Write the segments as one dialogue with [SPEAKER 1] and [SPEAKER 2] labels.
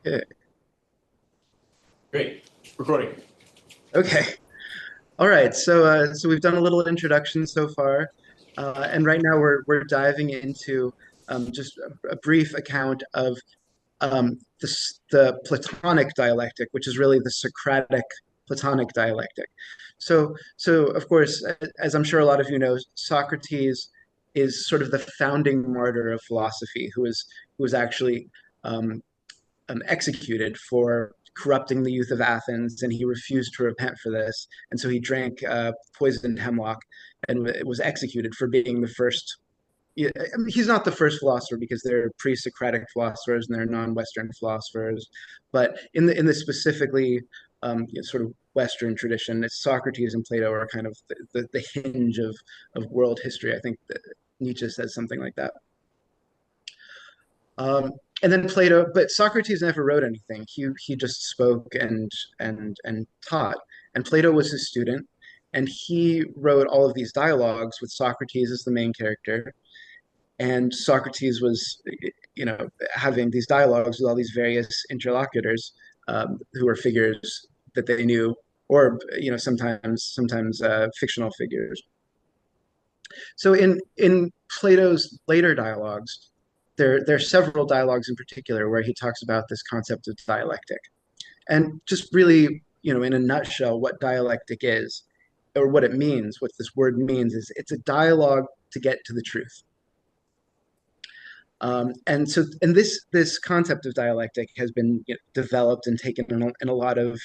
[SPEAKER 1] Okay.
[SPEAKER 2] Great. Recording.
[SPEAKER 1] Okay. All right. So we've done a little introduction so far, and right now we're diving into just a brief account of the Platonic dialectic, which is really the Socratic Platonic dialectic. So of course, as I'm sure a lot of you know, Socrates is sort of the founding martyr of philosophy, who was actually um, executed for corrupting the youth of Athens, and he refused to repent for this. And so he drank poisoned hemlock and was executed for being the first. Yeah, I mean, he's not the first philosopher because there are pre-Socratic philosophers and there are non-Western philosophers, but in the specifically sort of Western tradition, it's Socrates and Plato are kind of the hinge of world history. I think that Nietzsche says something like that. Um, and then Plato, but Socrates never wrote anything. He just spoke and taught. And Plato was his student, and he wrote all of these dialogues with Socrates as the main character. And Socrates was, having these dialogues with all these various interlocutors who were figures that they knew, or sometimes fictional figures. So in Plato's later dialogues, there are several dialogues in particular where he talks about this concept of dialectic. And just really, in a nutshell, what dialectic is, or what it means, what this word means, is it's a dialogue to get to the truth. And this concept of dialectic has been developed and taken in a lot of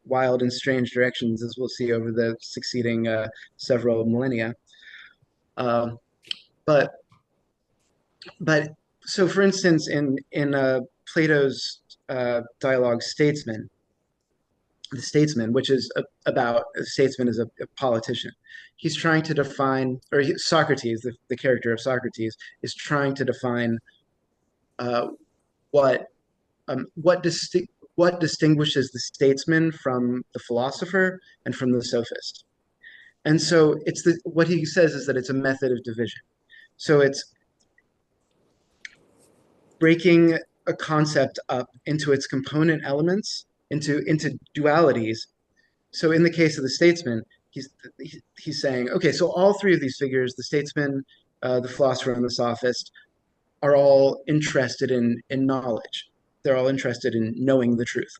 [SPEAKER 1] wild and strange directions, as we'll see over the succeeding several millennia. Um, but but so, for instance, in Plato's dialogue the statesman, which is about a statesman as a politician. He's trying to define, or Socrates, the character of Socrates, is trying to define uh, what what distinguishes the statesman from the philosopher and from the sophist. And so what he says is that it's a method of division. So it's breaking a concept up into its component elements, into dualities. So in the case of the statesman, he's saying, okay, so all three of these figures, the statesman, the philosopher, and the sophist, are all interested in knowledge. They're all interested in knowing the truth.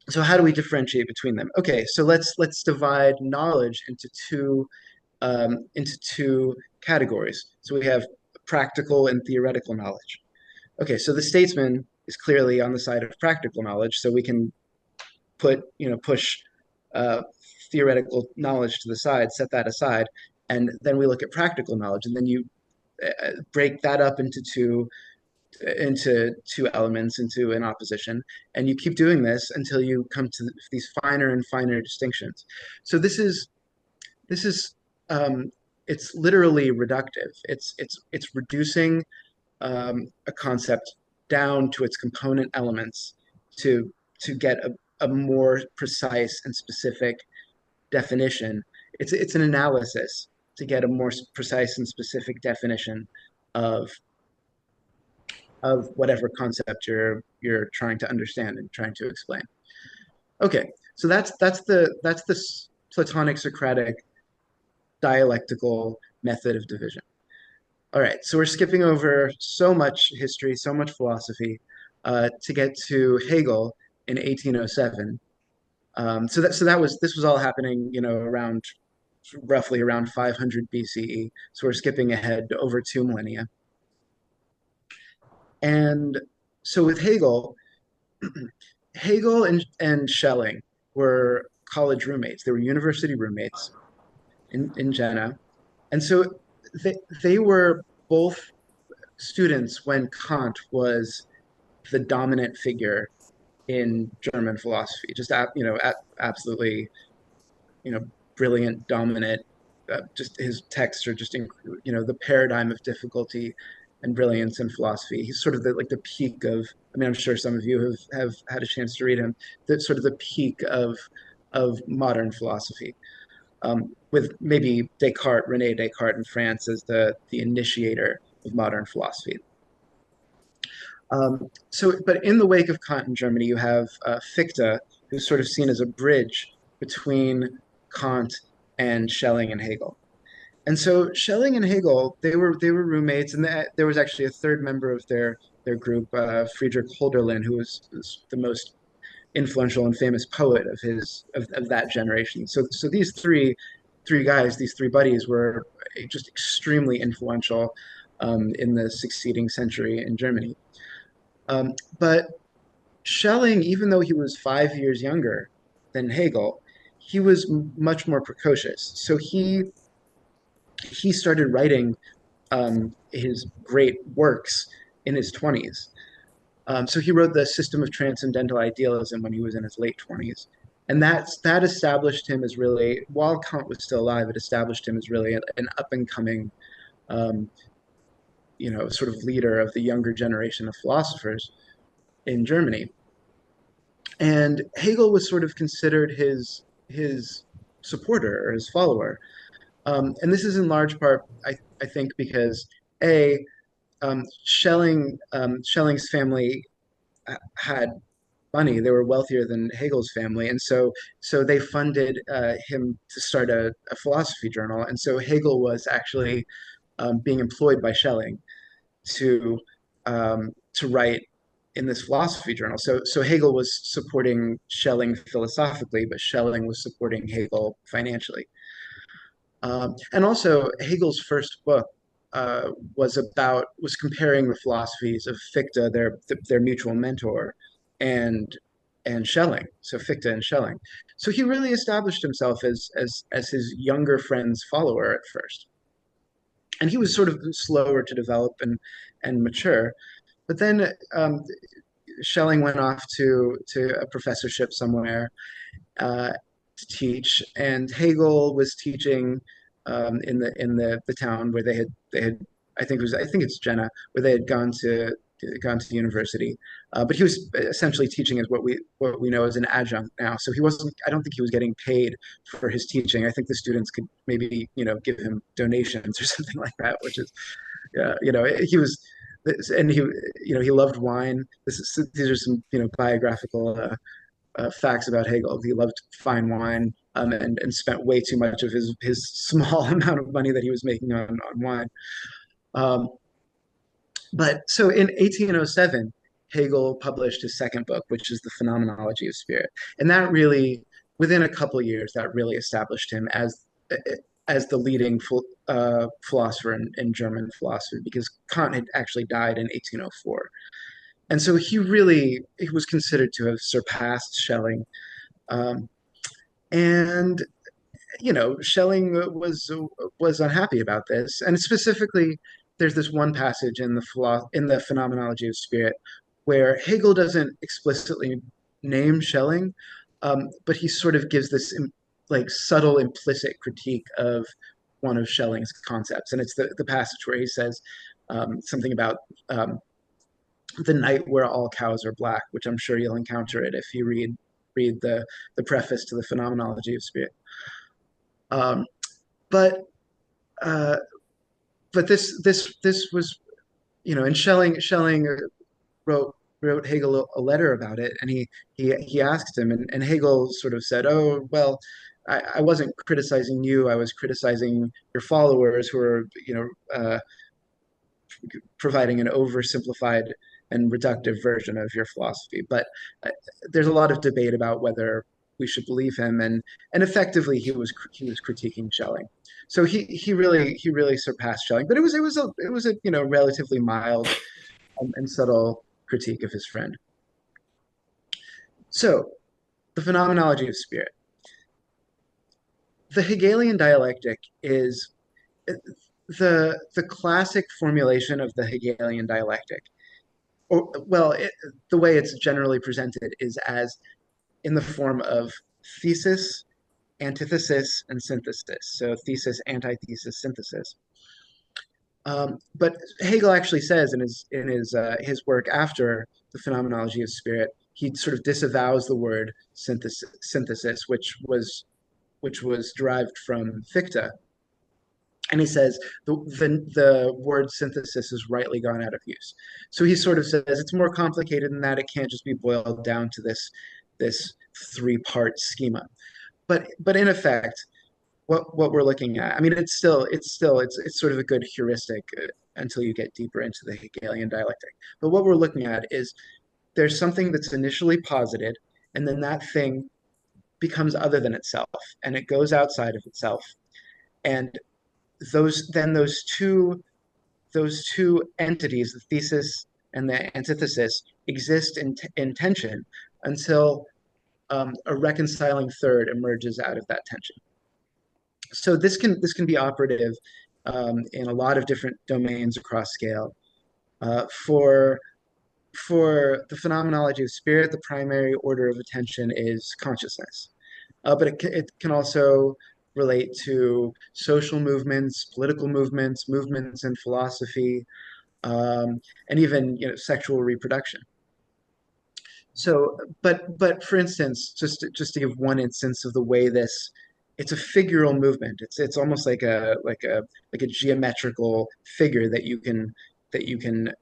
[SPEAKER 1] So how do we differentiate between them? Okay, so let's divide knowledge into two categories. So we have practical and theoretical knowledge. Okay, so the statesman is clearly on the side of practical knowledge, so we can push uh, theoretical knowledge to the side, set that aside, and then we look at practical knowledge, and then you break that up into two elements, into an opposition, and you keep doing this until you come to these finer and finer distinctions. So this is it's literally reductive. It's reducing a concept down to its component elements to get a more precise and specific definition. It's an analysis to get a more precise and specific definition of of whatever concept you're trying to understand and trying to explain. Okay, so that's the Platonic Socratic dialectical method of division. All right, so we're skipping over so much history, so much philosophy, to get to Hegel in 1807. So this was all happening, around roughly around 500 BCE. So we're skipping ahead over two millennia. And so with Hegel, Hegel and Schelling were college roommates. They were university roommates in Jena. And so they, they were both students when Kant was the dominant figure in German philosophy. Just absolutely, you know, brilliant, dominant. Just his texts are just the paradigm of difficulty and brilliance in philosophy. He's sort of the peak of. I mean, I'm sure some of you have had a chance to read him. That's sort of the peak of modern philosophy, with maybe Descartes, Rene Descartes in France as the initiator of modern philosophy. But in the wake of Kant in Germany, you have Fichte, who's sort of seen as a bridge between Kant and Schelling and Hegel. And so Schelling and Hegel, they were roommates, and there was actually a third member of their group, Friedrich Hölderlin, who was the most influential and famous poet of that generation. So these three guys, these three buddies, were just extremely influential in the succeeding century in Germany. But Schelling, even though he was 5 years younger than Hegel, he was much more precocious. So he started writing his great works in his 20s. So he wrote the System of Transcendental Idealism when he was in his late 20s. And that established him as really, while Kant was still alive, it established him as really an up and coming, um, sort of leader of the younger generation of philosophers in Germany. And Hegel was sort of considered his supporter or his follower. And this is in large part, I think, because a Schelling's family had money; they were wealthier than Hegel's family, and so they funded him to start a philosophy journal. And so Hegel was actually being employed by Schelling to write in this philosophy journal. So Hegel was supporting Schelling philosophically, but Schelling was supporting Hegel financially. And also, Hegel's first book was comparing the philosophies of Fichte, their mutual mentor, and Schelling. So Fichte and Schelling. So he really established himself as his younger friend's follower at first, and he was sort of slower to develop and mature. But then Schelling went off to a professorship somewhere, uh, to teach, and Hegel was teaching in the town where they had I think it's Jena, where they had gone to university. But he was essentially teaching as what we know as an adjunct now. So he wasn't. I don't think he was getting paid for his teaching. I think the students could maybe give him donations or something like that, which is he was. And he loved wine. These are some biographical facts about Hegel. He loved fine wine, and spent way too much of his small amount of money that he was making on wine. Um, but so in 1807, Hegel published his second book, which is the Phenomenology of Spirit, and that really, within a couple of years, that really established him as the leading philosopher in German philosophy, because Kant had actually died in 1804. And so he was considered to have surpassed Schelling. Um, and Schelling was unhappy about this, and specifically, there's this one passage in the Phenomenology of Spirit where Hegel doesn't explicitly name Schelling, but he sort of gives this like subtle implicit critique of one of Schelling's concepts, and it's the passage where he says something about the night where all cows are black, which I'm sure you'll encounter it if you read the preface to the Phenomenology of Spirit. Um, but uh, but this was and Schelling wrote Hegel a letter about it, and he asked him, and Hegel sort of said, "Oh well, I wasn't criticizing you. I was criticizing your followers who are providing an oversimplified and reductive version of your philosophy." But there's a lot of debate about whether we should believe him, and effectively he was critiquing Schelling. So he really surpassed Schelling, but it was a relatively mild and subtle critique of his friend. So the phenomenology of spirit, the Hegelian dialectic is the classic formulation of the Hegelian dialectic. Or well, the way it's generally presented is as in the form of thesis, antithesis, and synthesis. So thesis, antithesis, synthesis. But Hegel actually says in his work after the Phenomenology of Spirit, he sort of disavows the word synthesis, which was derived from Fichte. And he says the word synthesis is rightly gone out of use. So he sort of says it's more complicated than that. It can't just be boiled down to this three-part schema. But in effect, what we're looking at, I mean, it's sort of a good heuristic until you get deeper into the Hegelian dialectic. But what we're looking at is there's something that's initially posited, and then that thing becomes other than itself, and it goes outside of itself. And those two entities, the thesis and the antithesis, exist in tension until a reconciling third emerges out of that tension. So this can be operative in a lot of different domains across scale. For the phenomenology of spirit, the primary order of attention is consciousness. But it can also relate to social movements, political movements, movements in philosophy, and even sexual reproduction. So, but for instance, just to give one instance of the way this, it's a figural movement. It's almost like a geometrical figure that you can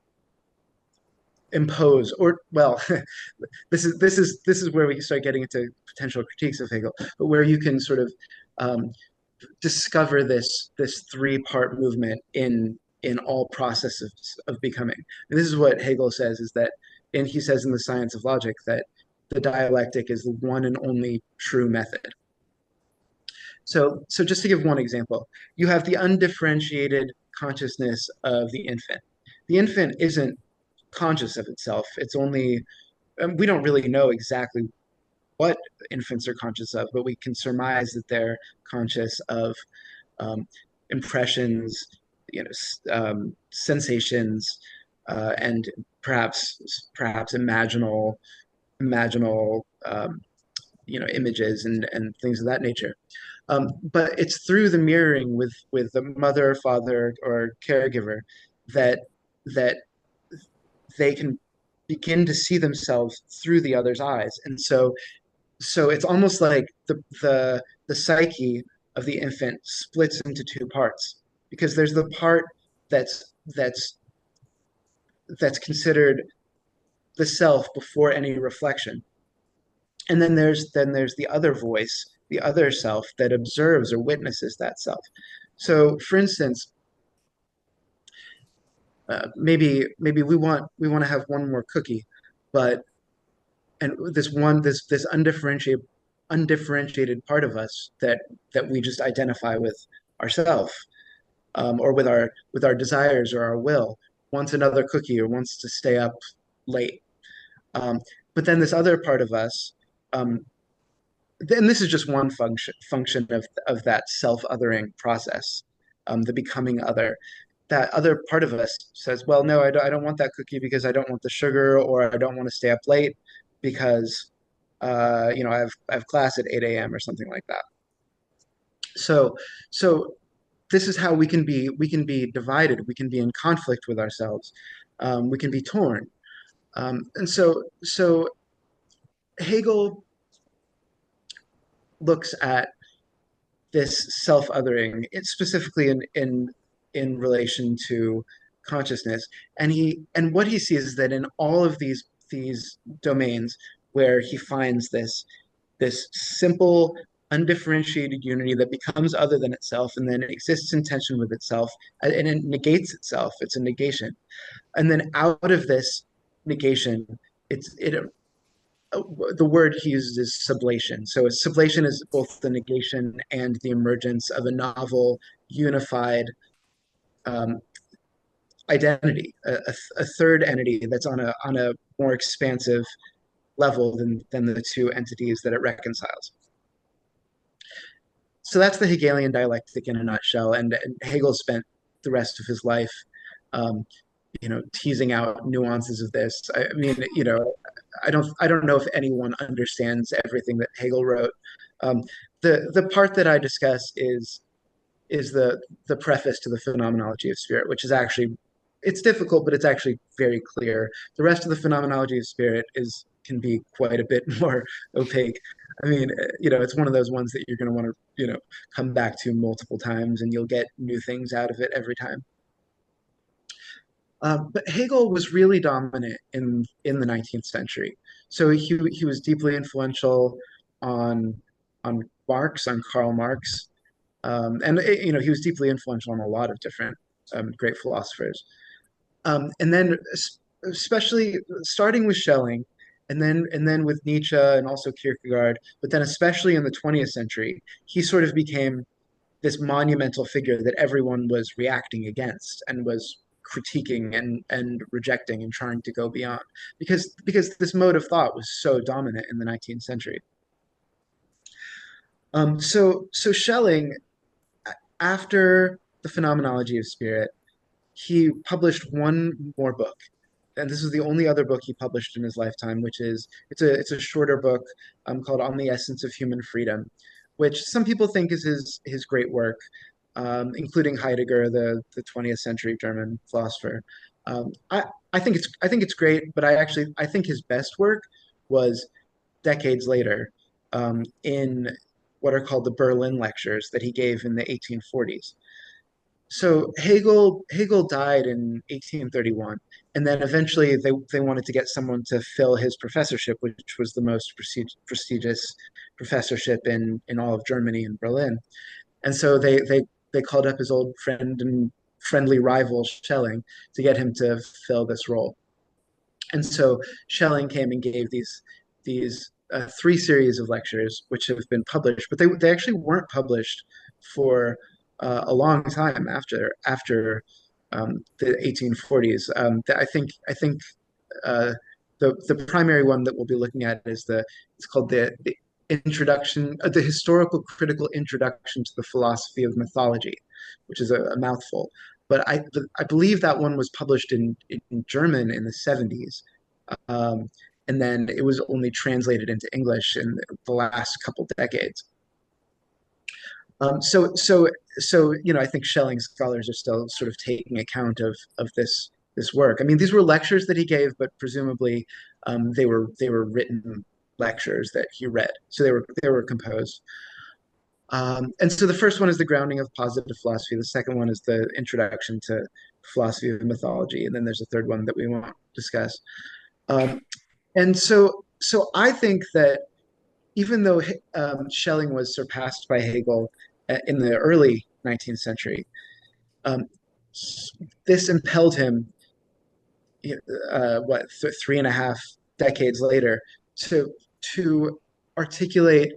[SPEAKER 1] impose, or well, this is where we start getting into potential critiques of Hegel, but where you can sort of um, discover this three-part movement in all processes of becoming. And this is what Hegel says is that, and he says in The Science of Logic that the dialectic is the one and only true method. So just to give one example, you have the undifferentiated consciousness of the infant. The infant isn't conscious of itself. It's only we don't really know exactly what infants are conscious of, but we can surmise that they're conscious of um, impressions, sensations, and perhaps imaginal images and things of that nature. But it's through the mirroring with the mother, father, or caregiver that that they can begin to see themselves through the other's eyes. And so it's almost like the psyche of the infant splits into two parts, because there's the part that's that's considered the self before any reflection, and then there's the other voice, the other self that observes or witnesses that self. So for instance, maybe we want to have one more cookie, but and this undifferentiated part of us that we just identify with ourself, or with our desires or our will, wants another cookie or wants to stay up late. Um, but then this other part of us, um, and this is just one function of that self-othering process, the becoming other. That other part of us says, well, no, I don't want that cookie because I don't want the sugar, or I don't want to stay up late because I have class at 8 a.m. or something like that. So so this is how we can be divided. We can be in conflict with ourselves. We can be torn. And so Hegel looks at this self-othering, specifically in relation to consciousness, and what he sees is that in all of these domains where he finds this simple undifferentiated unity that becomes other than itself and then exists in tension with itself, and it negates itself. It's a negation, and then out of this negation, it the word he uses is sublation. So a sublation is both the negation and the emergence of a novel, unified um, identity, a third entity that's on a more expansive level than the two entities that it reconciles. So that's the Hegelian dialectic in a nutshell. And Hegel spent the rest of his life, um, teasing out nuances of this. I mean, I don't know if anyone understands everything that Hegel wrote. Um, the part that I discuss is the preface to the Phenomenology of Spirit, which is actually, it's difficult, but it's actually very clear. The rest of the Phenomenology of Spirit can be quite a bit more opaque. I mean, it's one of those ones that you're going to want to, come back to multiple times, and you'll get new things out of it every time. But Hegel was really dominant in the 19th century. So he was deeply influential on on Karl Marx, and he was deeply influential on a lot of different great philosophers. And then especially starting with Schelling, and then with Nietzsche and also Kierkegaard, but then especially in the 20th century, he sort of became this monumental figure that everyone was reacting against and was critiquing and rejecting and trying to go beyond, because this mode of thought was so dominant in the 19th century. So Schelling, after the Phenomenology of Spirit, he published one more book, and this is the only other book he published in his lifetime, which is it's a shorter book called On the Essence of Human Freedom, which some people think is his great work, including Heidegger, the 20th century German philosopher. I think it's great, but I think his best work was decades later, in what are called the Berlin Lectures that he gave in the 1840s. So Hegel died in 1831, and then eventually they wanted to get someone to fill his professorship, which was the most prestigious professorship in all of Germany in Berlin. And so they called up his old friend and friendly rival Schelling to get him to fill this role. And so Schelling came and gave these three series of lectures, which have been published, but they actually weren't published for a long time after the 1840s. I think the primary one that we'll be looking at is it's called the introduction, the historical critical introduction to the philosophy of mythology, which is a mouthful. But I believe that one was published in German in the 70s. Um, and then it was only translated into English in the last couple decades. So I think Schelling scholars are still sort of taking account of this work. I mean, these were lectures that he gave, but presumably they were written lectures that he read, so they were composed. And so the first one is the grounding of positive philosophy. The second one is the introduction to philosophy of mythology, and then there's a third one that we won't discuss. Um, and so I think that even though Schelling was surpassed by Hegel in the early 19th century, um, this impelled him, three and a half decades later, to to articulate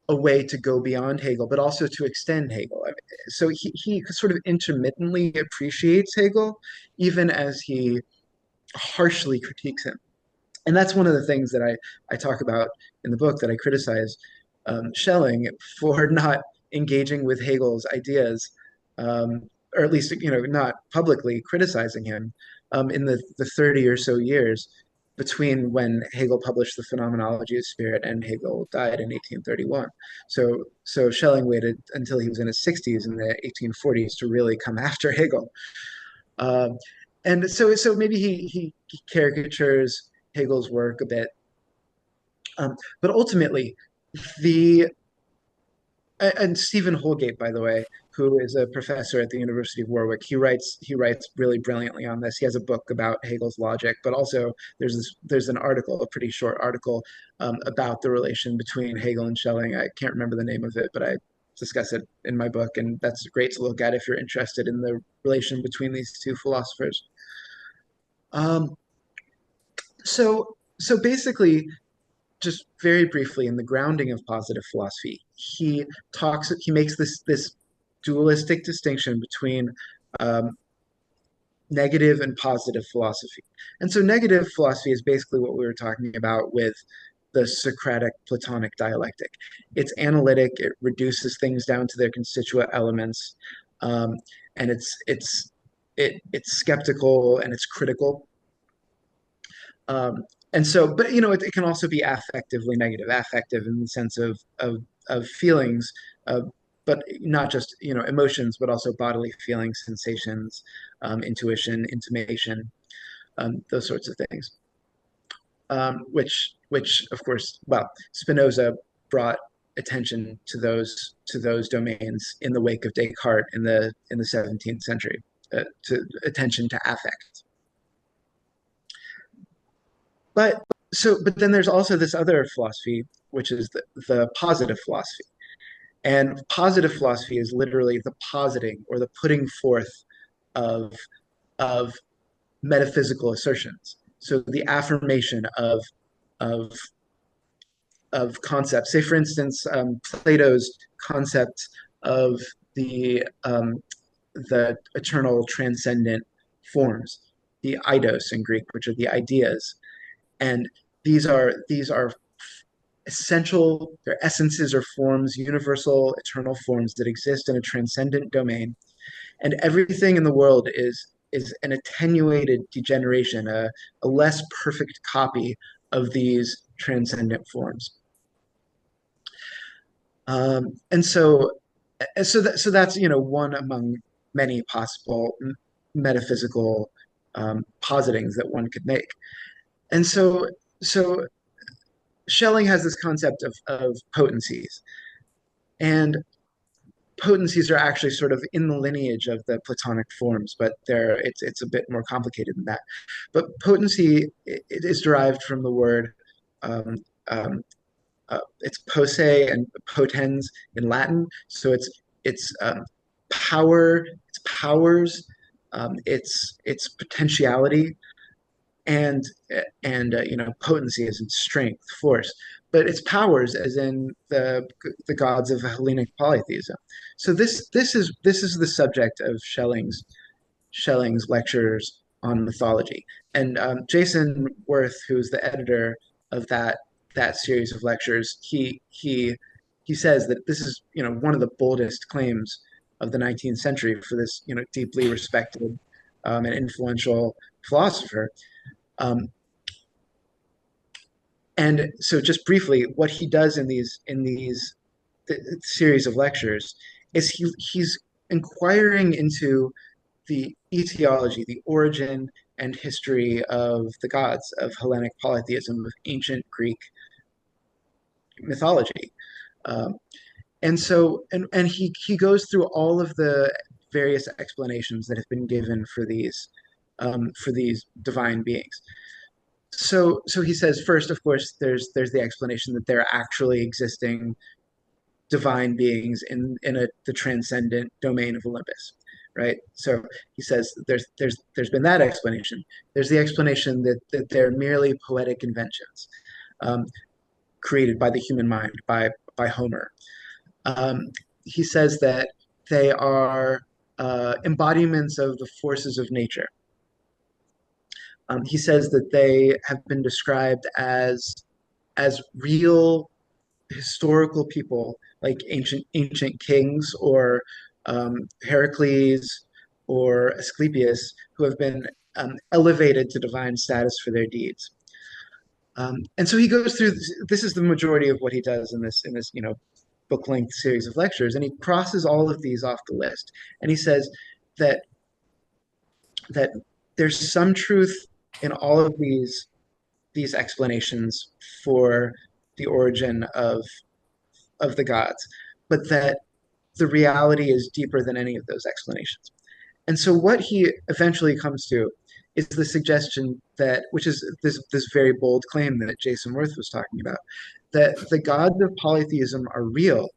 [SPEAKER 1] a way to go beyond Hegel, but also to extend Hegel. I mean, so he sort of intermittently appreciates Hegel, even as he harshly critiques him. And that's one of the things that I talk about in the book, that I criticize Schelling for not engaging with Hegel's ideas, or at least not publicly criticizing him, in the 30 or so years between when Hegel published the Phenomenology of Spirit and Hegel died in 1831. So Schelling waited until he was in his 60s in the 1840s to really come after Hegel. Um, and so maybe he caricatures Hegel's work a bit. But ultimately, the and Stephen Holgate, by the way, who is a professor at the University of Warwick, he writes really brilliantly on this. He has a book about Hegel's logic, but also there's an article, a pretty short article, about the relation between Hegel and Schelling. I can't remember the name of it, but I discuss it in my book, and that's great to look at if you're interested in the relation between these two philosophers. Um, so basically, just very briefly, in the grounding of positive philosophy, he makes this dualistic distinction between um, negative and positive philosophy. And so negative philosophy is basically what we were talking about with the Socratic Platonic dialectic. It's analytic, it reduces things down to their constituent elements, um, and it's skeptical and it's critical. Um, and so, but it can also be affectively negative, affective in the sense of feelings, uh, but not just emotions, but also bodily feelings, sensations, intuition, intimation, those sorts of things. which of course, well, Spinoza brought attention to those domains in the wake of Descartes in the 17th century, to attention to affect. But but then there's also this other philosophy, which is the positive philosophy. And positive philosophy is literally the positing or the putting forth of of metaphysical assertions. So the affirmation of concepts. Say, for instance, Plato's concept of the eternal transcendent forms, the eidos in Greek, which are the ideas, and these are essential. They're essences or forms, universal, eternal forms that exist in a transcendent domain, and everything in the world is an attenuated degeneration, a less perfect copy of these transcendent forms. And so that's one among many possible metaphysical positings that one could make. And so Schelling has this concept of potencies, and potencies are actually sort of in the lineage of the Platonic forms, but it's a bit more complicated than that. But potency, it is derived from the word um, um, it's posse and potens in Latin. So it's power, it's powers, it's potentiality, and potency as in strength, force. But it's powers as in the gods of Hellenic polytheism. So this is the subject of Schelling's lectures on mythology. And Jason Worth, who's the editor of that series of lectures, he says that this is one of the boldest claims of the 19th century for this deeply respected and influential philosopher. Um, and so, just briefly, what he does in these series of lectures is he's inquiring into the etiology, the origin and history of the gods, of Hellenic polytheism, of ancient Greek mythology. Um, and he goes through all of the various explanations that have been given for these divine beings. So he says first, of course, there's the explanation that there are actually existing divine beings in the transcendent domain of Olympus, right? So he says there's been that explanation. There's the explanation that they're merely poetic inventions um, created by the human mind, by Homer. He says that they are embodiments of the forces of nature. He says that they have been described as real historical people, like ancient kings or Heracles or Asclepius, who have been elevated to divine status for their deeds. And so he goes through this is the majority of what he does in this book length series of lectures, and he crosses all of these off the list, and he says that that there's some truth in all of these explanations for the origin of the gods, but that the reality is deeper than any of those explanations. And so what he eventually comes to is the suggestion that, which is this very bold claim that Jason Worth was talking about, that the gods of polytheism are real,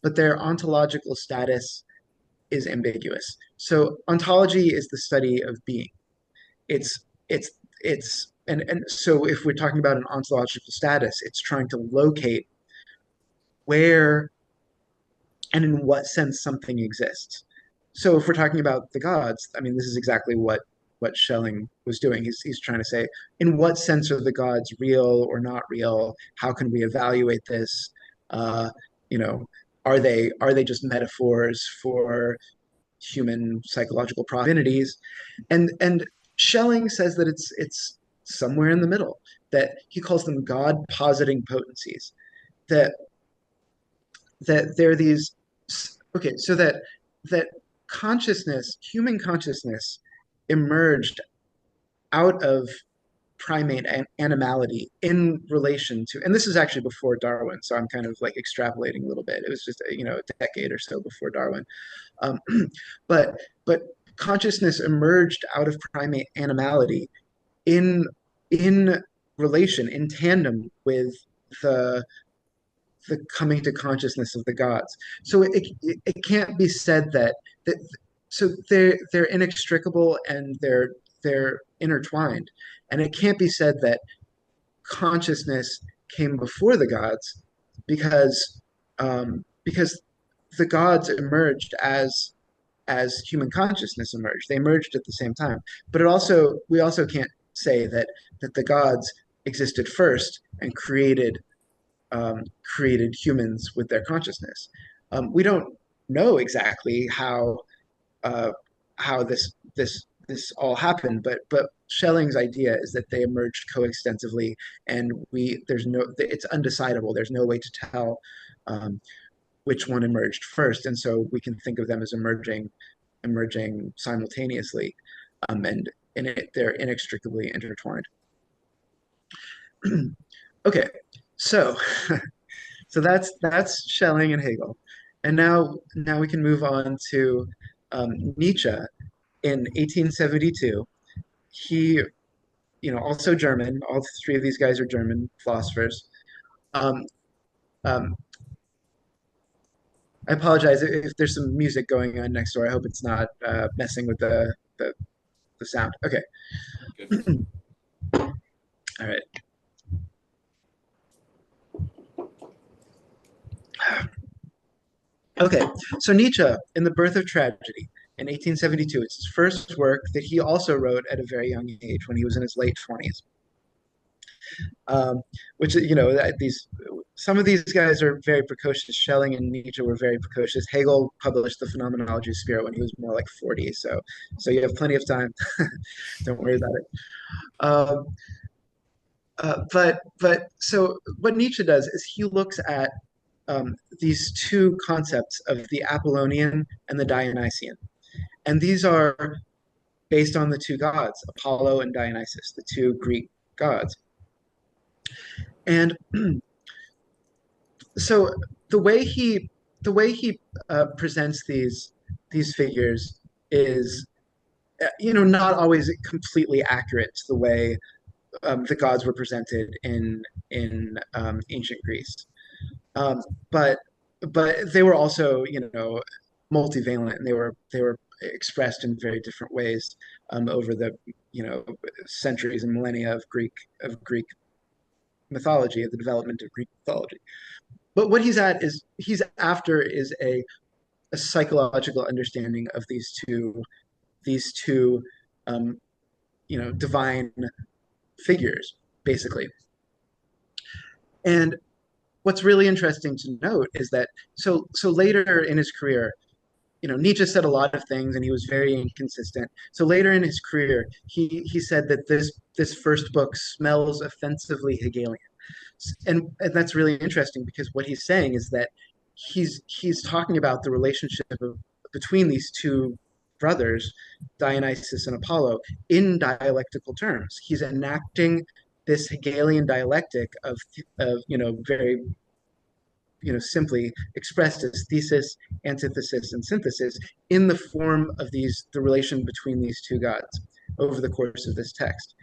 [SPEAKER 1] but their ontological status is ambiguous. So ontology is the study of being. It's and so if we're talking about an ontological status, it's trying to locate where and in what sense something exists. So if we're talking about the gods, I mean, this is exactly what Schelling was doing. He's trying to say, in what sense are the gods real or not real? How can we evaluate this? Uh, you know, are they just metaphors for human psychological divinities? And Schelling says that it's somewhere in the middle. That he calls them God positing potencies. That there are these okay, so that consciousness, human consciousness, emerged out of primate animality in relation to, and this is actually before Darwin, so I'm kind of like extrapolating a little bit. It was just a decade or so before Darwin, um, but but consciousness emerged out of primate animality in in relation, in tandem with the the coming to consciousness of the gods. So it can't be said that so they're inextricable and they're intertwined, and it can't be said that consciousness came before the gods because the gods emerged as human consciousness emerged. They emerged at the same time. But we also can't say that the gods existed first and created humans with their consciousness. We don't know exactly uh, how this all happened, but Schelling's idea is that they emerged coextensively, and we there's no it's undecidable. There's no way to tell um, which one emerged first, and so we can think of them as emerging simultaneously, and they're inextricably intertwined. Okay, so that's Schelling and Hegel, and now we can move on to Nietzsche in 1872. He, also German. All three of these guys are German philosophers. Um, um, I apologize if there's some music going on next door. I hope it's not messing with the sound. Okay,
[SPEAKER 2] Good.
[SPEAKER 1] all right. Okay, so Nietzsche in The Birth of Tragedy in 1872. It's his first work that he also wrote at a very young age when he was in his late 20s. Which these some of these guys are very precocious. Schelling and Nietzsche were very precocious. Hegel published the Phenomenology of Spirit when he was more like 40, so you have plenty of time. Don't worry about it. Um, but so what Nietzsche does is he looks at these two concepts of the Apollonian and the Dionysian, and these are based on the two gods, Apollo and Dionysus, the two Greek gods. And so the way he presents these figures is not always completely accurate to the way the gods were presented in ancient Greece. Um, but but they were also multivalent, and they were expressed in very different ways over the centuries and millennia of Greek mythology, of the development of Greek mythology. But what he's after is a psychological understanding of these two um, divine figures, basically. And what's really interesting to note is that so later in his career, Nietzsche said a lot of things and he was very inconsistent. So later in his career, he said that this first book smells offensively Hegelian. And that's really interesting because what he's saying is that he's talking about the relationship between these two brothers, Dionysus and Apollo, in dialectical terms. He's enacting this Hegelian dialectic of very simply expressed as thesis, antithesis, and synthesis in the form of the relation between these two gods over the course of this text.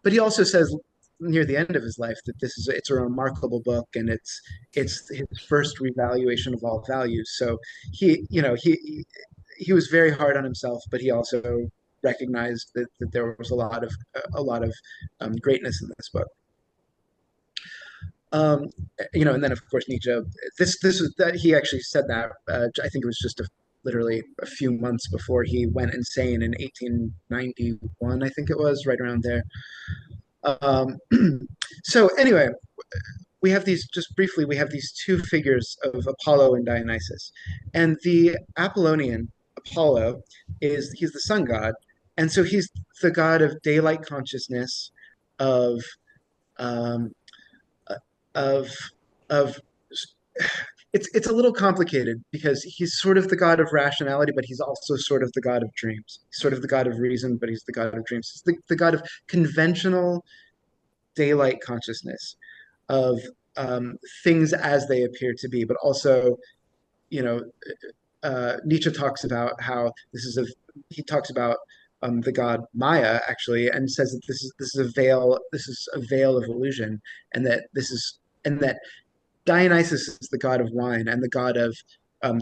[SPEAKER 1] But he also says near the end of his life that it's a remarkable book, and it's his first revaluation of all values. So he was very hard on himself, but he also recognized that there was a lot of greatness in this book. Um, and then of course Nietzsche. This was that he actually said that. I think it was just literally a few months before he went insane in 1891. I think it was right around there. Um, so anyway, we have these just briefly. We have these two figures of Apollo and Dionysus, and the Apollonian Apollo he's the sun god, and so he's the god of daylight consciousness, of um, of of it's a little complicated because he's sort of the god of rationality, but he's also sort of the god of dreams. He's sort of the god of reason, but he's the god of dreams. He's the god of conventional daylight consciousness, of things as they appear to be, but also, you know, Nietzsche talks about how this is a he talks about the god Maya actually, and says that this is a veil of illusion, and that this is and that Dionysus is the god of wine and the god of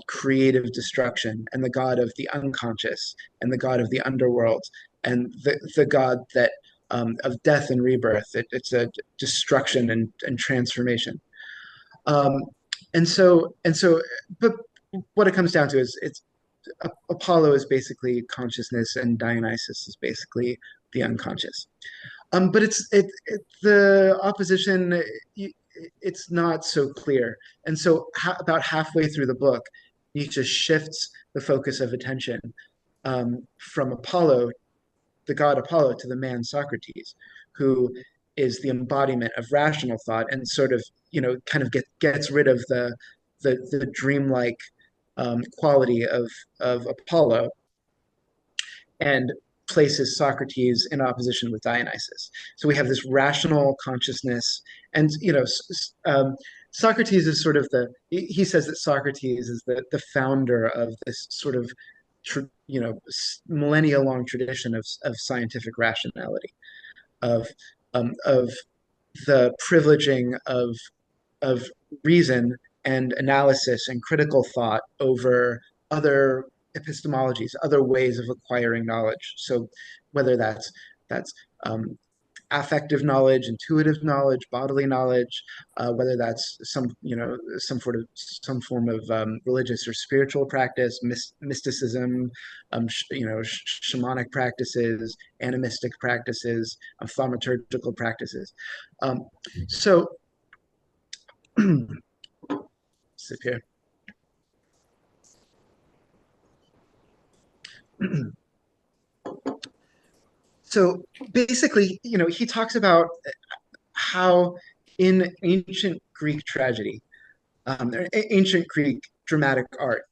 [SPEAKER 1] creative destruction and the god of the unconscious and the god of the underworld and the god that of death and rebirth. It's a destruction and transformation. Um, and so, but what it comes down to is it's Apollo is basically consciousness and Dionysus is basically the unconscious. But the opposition. It's not so clear, and so about halfway through the book, Nietzsche shifts the focus of attention from Apollo, the god Apollo, to the man Socrates, who is the embodiment of rational thought, and sort of kind of gets rid of the dreamlike quality of Apollo and places Socrates in opposition with Dionysus. So we have this rational consciousness, and Socrates is sort of he says that Socrates is the founder of this sort of millennia long tradition of scientific rationality, of the privileging of reason and analysis and critical thought over other epistemologies, other ways of acquiring knowledge. So whether that's affective knowledge, intuitive knowledge, bodily knowledge, whether that's some form of religious or spiritual practice, mysticism, shamanic practices, animistic practices, thaumaturgical practices. So sip here. So basically, he talks about how in ancient Greek tragedy, ancient Greek dramatic art,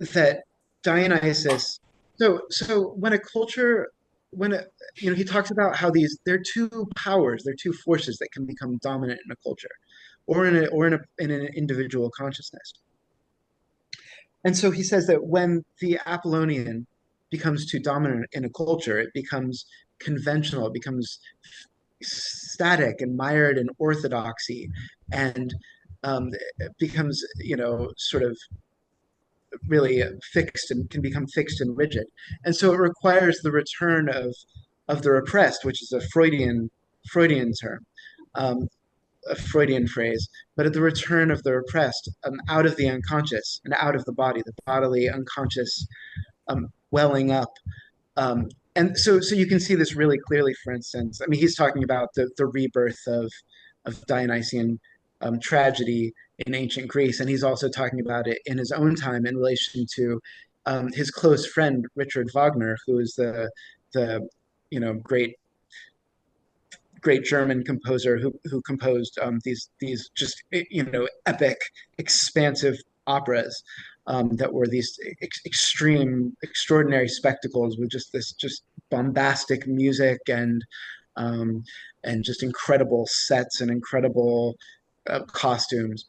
[SPEAKER 1] that Dionysus. So when a culture, when a, he talks about how there are two powers, there are two forces that can become dominant in a culture, in an individual consciousness. And so he says that when the Apollonian becomes too dominant in a culture, it becomes conventional, it becomes static and mired in orthodoxy, and it becomes, sort of really fixed and can become fixed and rigid. And so it requires the return of the repressed, which is a Freudian term. A Freudian phrase, but at the return of the repressed, out of the unconscious and out of the body, the bodily unconscious welling up. And so you can see this really clearly, for instance. I mean, he's talking about the rebirth of Dionysian tragedy in ancient Greece, and he's also talking about it in his own time in relation to his close friend Richard Wagner, who is the great German composer who composed these just epic, expansive operas that were these extraordinary spectacles with just bombastic music and just incredible sets and incredible costumes.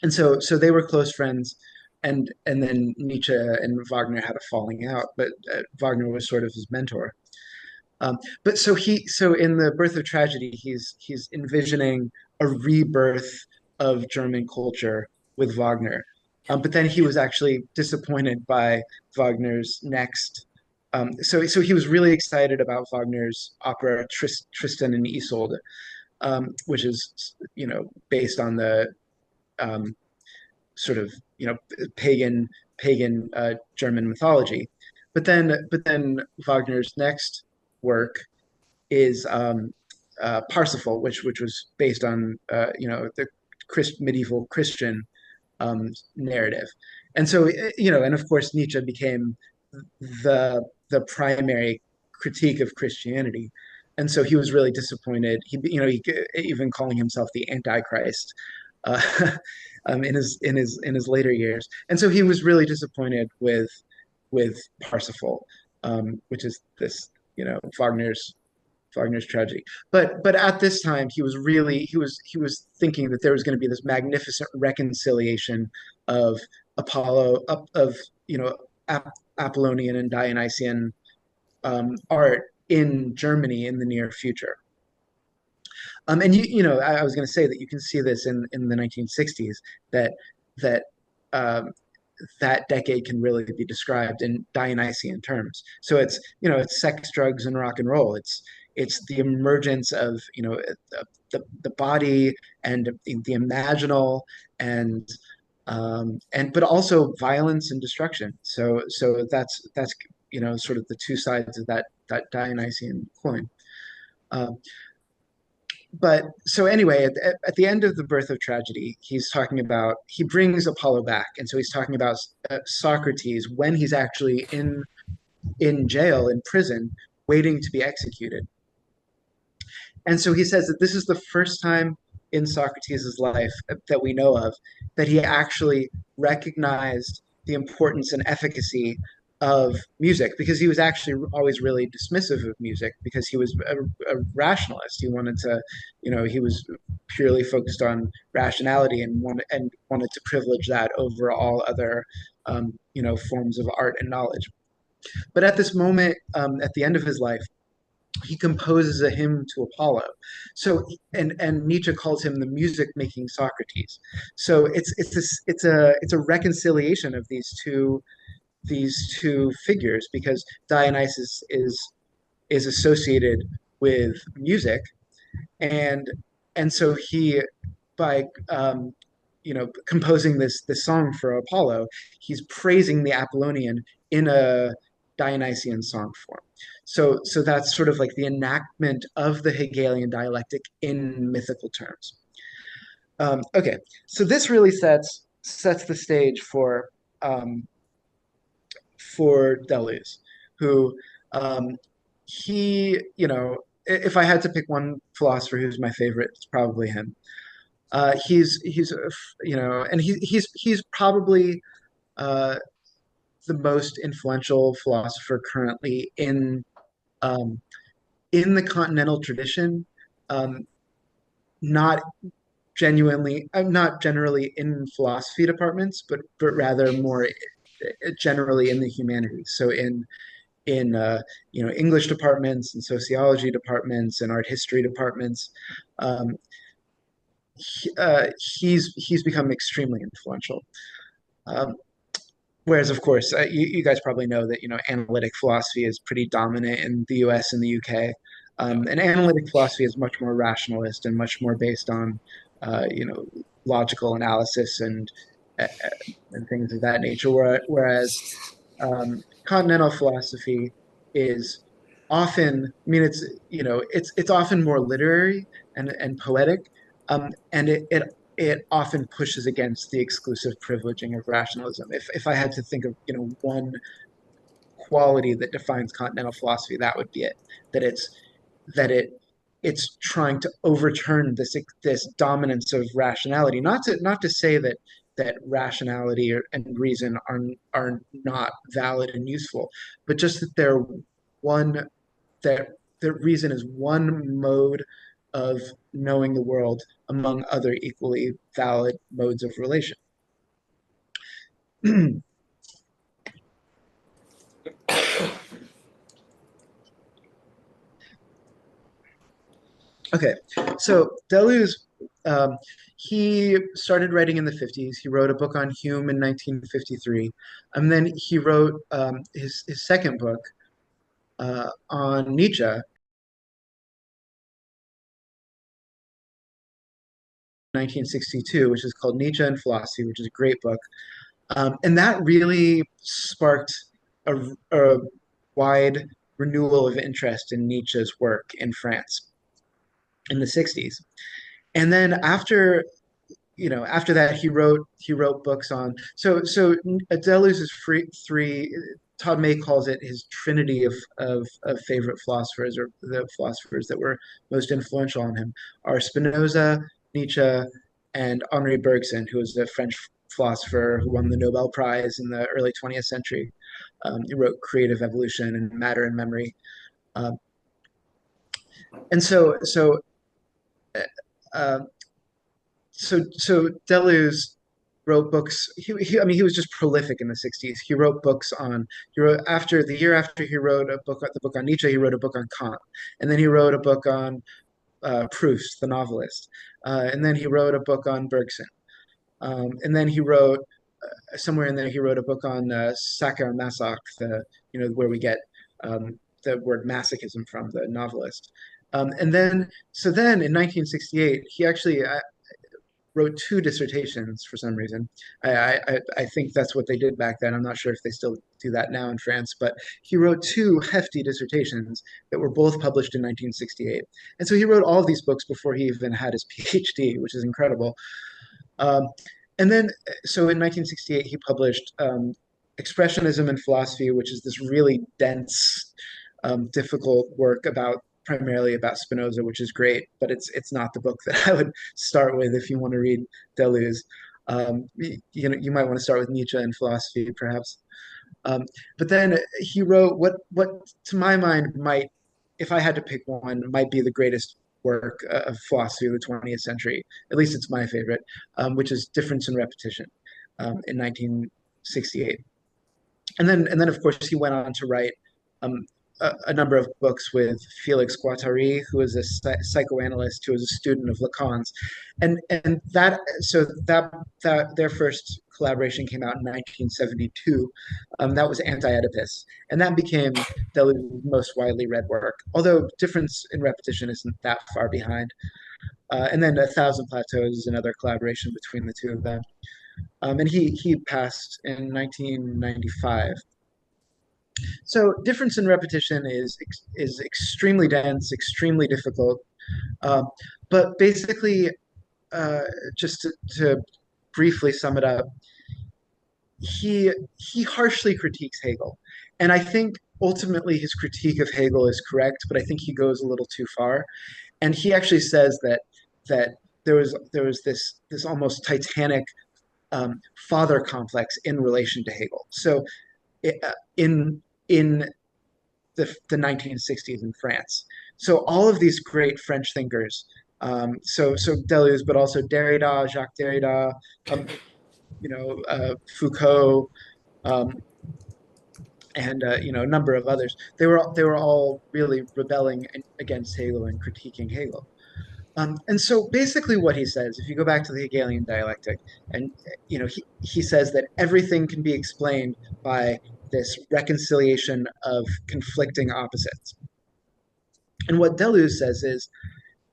[SPEAKER 1] And so they were close friends. And then Nietzsche and Wagner had a falling out, but Wagner was sort of his mentor. But so in the Birth of Tragedy, he's envisioning a rebirth of German culture with Wagner. But then he was actually disappointed by Wagner's next. So he was really excited about Wagner's opera Tristan and Isolde, which is based on the um, sort of pagan German mythology. But then Wagner's next work is Parsifal, which was based on the medieval Christian narrative, and so and of course Nietzsche became the primary critique of Christianity, and so he was really disappointed. He even calling himself the Antichrist. uh, in his later years, and so he was really disappointed with Parsifal, which is this Wagner's tragedy. But at this time, he was thinking that there was going to be this magnificent reconciliation of of you know Apollonian and Dionysian art in Germany in the near future. And I was going to say that you can see this in the 1960s, that that um, that decade can really be described in Dionysian terms. So it's sex, drugs, and rock and roll. It's the emergence of the body and the imaginal, and but also violence and destruction. So that's sort of the two sides of that Dionysian coin. Um, but so anyway, at the end of the birth of tragedy, he brings Apollo back, and so he's talking about Socrates when he's actually in jail, in prison, waiting to be executed. And so he says that this is the first time in Socrates' life that we know of that he actually recognized the importance and efficacy of music, because he was actually always really dismissive of music because he was a rationalist. He was purely focused on rationality and wanted to privilege that over all other forms of art and knowledge. But at this moment, at the end of his life, he composes a hymn to Apollo. So and Nietzsche calls him the music making Socrates. So it's a reconciliation of these two figures, because Dionysus is associated with music, and and so he, by composing this song for Apollo, he's praising the Apollonian in a Dionysian song form. So that's sort of like the enactment of the Hegelian dialectic in mythical terms. Okay, so this really sets the stage for Deleuze, who if I had to pick one philosopher who's my favorite, it's probably him. And he's probably uh, the most influential philosopher currently um, in the continental tradition, um, not not generally in philosophy departments, but rather more generally in the humanities. So in English departments and sociology departments and art history departments. Um, he's become extremely influential. Um, Whereas, of course, you guys probably know that analytic philosophy is pretty dominant in the U.S. and the U.K. And analytic philosophy is much more rationalist and much more based on logical analysis and things of that nature. Whereas continental philosophy is often, I mean, it's often more literary and poetic, and it often pushes against the exclusive privileging of rationalism. If I had to think of one quality that defines continental philosophy, that would be it. That it's trying to overturn this dominance of rationality. Not to say that rationality and reason are not valid and useful, but just that one that reason is one mode of knowing the world among other equally valid modes of relation. Okay, so Deleuze, um, he started writing in the 50s. He wrote a book on Hume in 1953, and then he wrote his second book on Nietzsche, 1962, which is called Nietzsche and Philosophy, which is a great book. And that really sparked a wide renewal of interest in Nietzsche's work in France in the 60s. And then after that, he wrote books on, so Deleuze's three, Todd May calls it his trinity of favorite philosophers, or the philosophers that were most influential on him, are Spinoza, Nietzsche, and Henri Bergson, who was a French philosopher who won the Nobel Prize in the early 20th century. He wrote Creative Evolution and Matter and Memory. Um, and so, so, uh, uh, so Deleuze wrote books. I mean, he was just prolific in the 60s. He wrote books on, he wrote after the year after he wrote the book on Nietzsche, he wrote a book on Kant. And then he wrote a book on Proust, the novelist. And then he wrote a book on Bergson. And then he wrote somewhere in there he wrote a book on Sacher-Masoch, where we get the word masochism from, the novelist. And then so then in 1968 he actually wrote two dissertations for some reason. I think that's what they did back then. I'm not sure if they still do that now in France, but he wrote two hefty dissertations that were both published in 1968. And so he wrote all of these books before he even had his PhD, which is incredible. Um, and then, so in 1968, he published Expressionism in Philosophy, which is this really dense, difficult work about primarily about Spinoza, which is great, but it's not the book that I would start with if you want to read Deleuze. You might want to start with Nietzsche and philosophy, perhaps. Um, but then he wrote what to my mind might, if I had to pick one, might be the greatest work of philosophy of the 20th century. At least it's my favorite, which is Difference and Repetition in 1968. And then of course he went on to write um, a number of books with Felix Guattari, who is a psychoanalyst who was a student of Lacan's, and that their first collaboration came out in 1972. That was Anti-Oedipus, and that became Deleuze's most widely read work. Although Difference in Repetition isn't that far behind. And then A Thousand Plateaus is another collaboration between the two of them. And he passed in 1995. So difference in repetition is extremely dense, extremely difficult. Um, but basically, uh, just to briefly sum it up, he harshly critiques Hegel, and I think ultimately his critique of Hegel is correct, but I think he goes a little too far. And he actually says that there was this almost titanic father complex in relation to Hegel. So in the 1960s in France. So all of these great French thinkers, so Deleuze, but also Derrida, Jacques Derrida, um, Foucault, um, and a number of others. They were all really rebelling against Hegel and critiquing Hegel. And so basically what he says, if you go back to the Hegelian dialectic, and he says that everything can be explained by this reconciliation of conflicting opposites. And what Deleuze says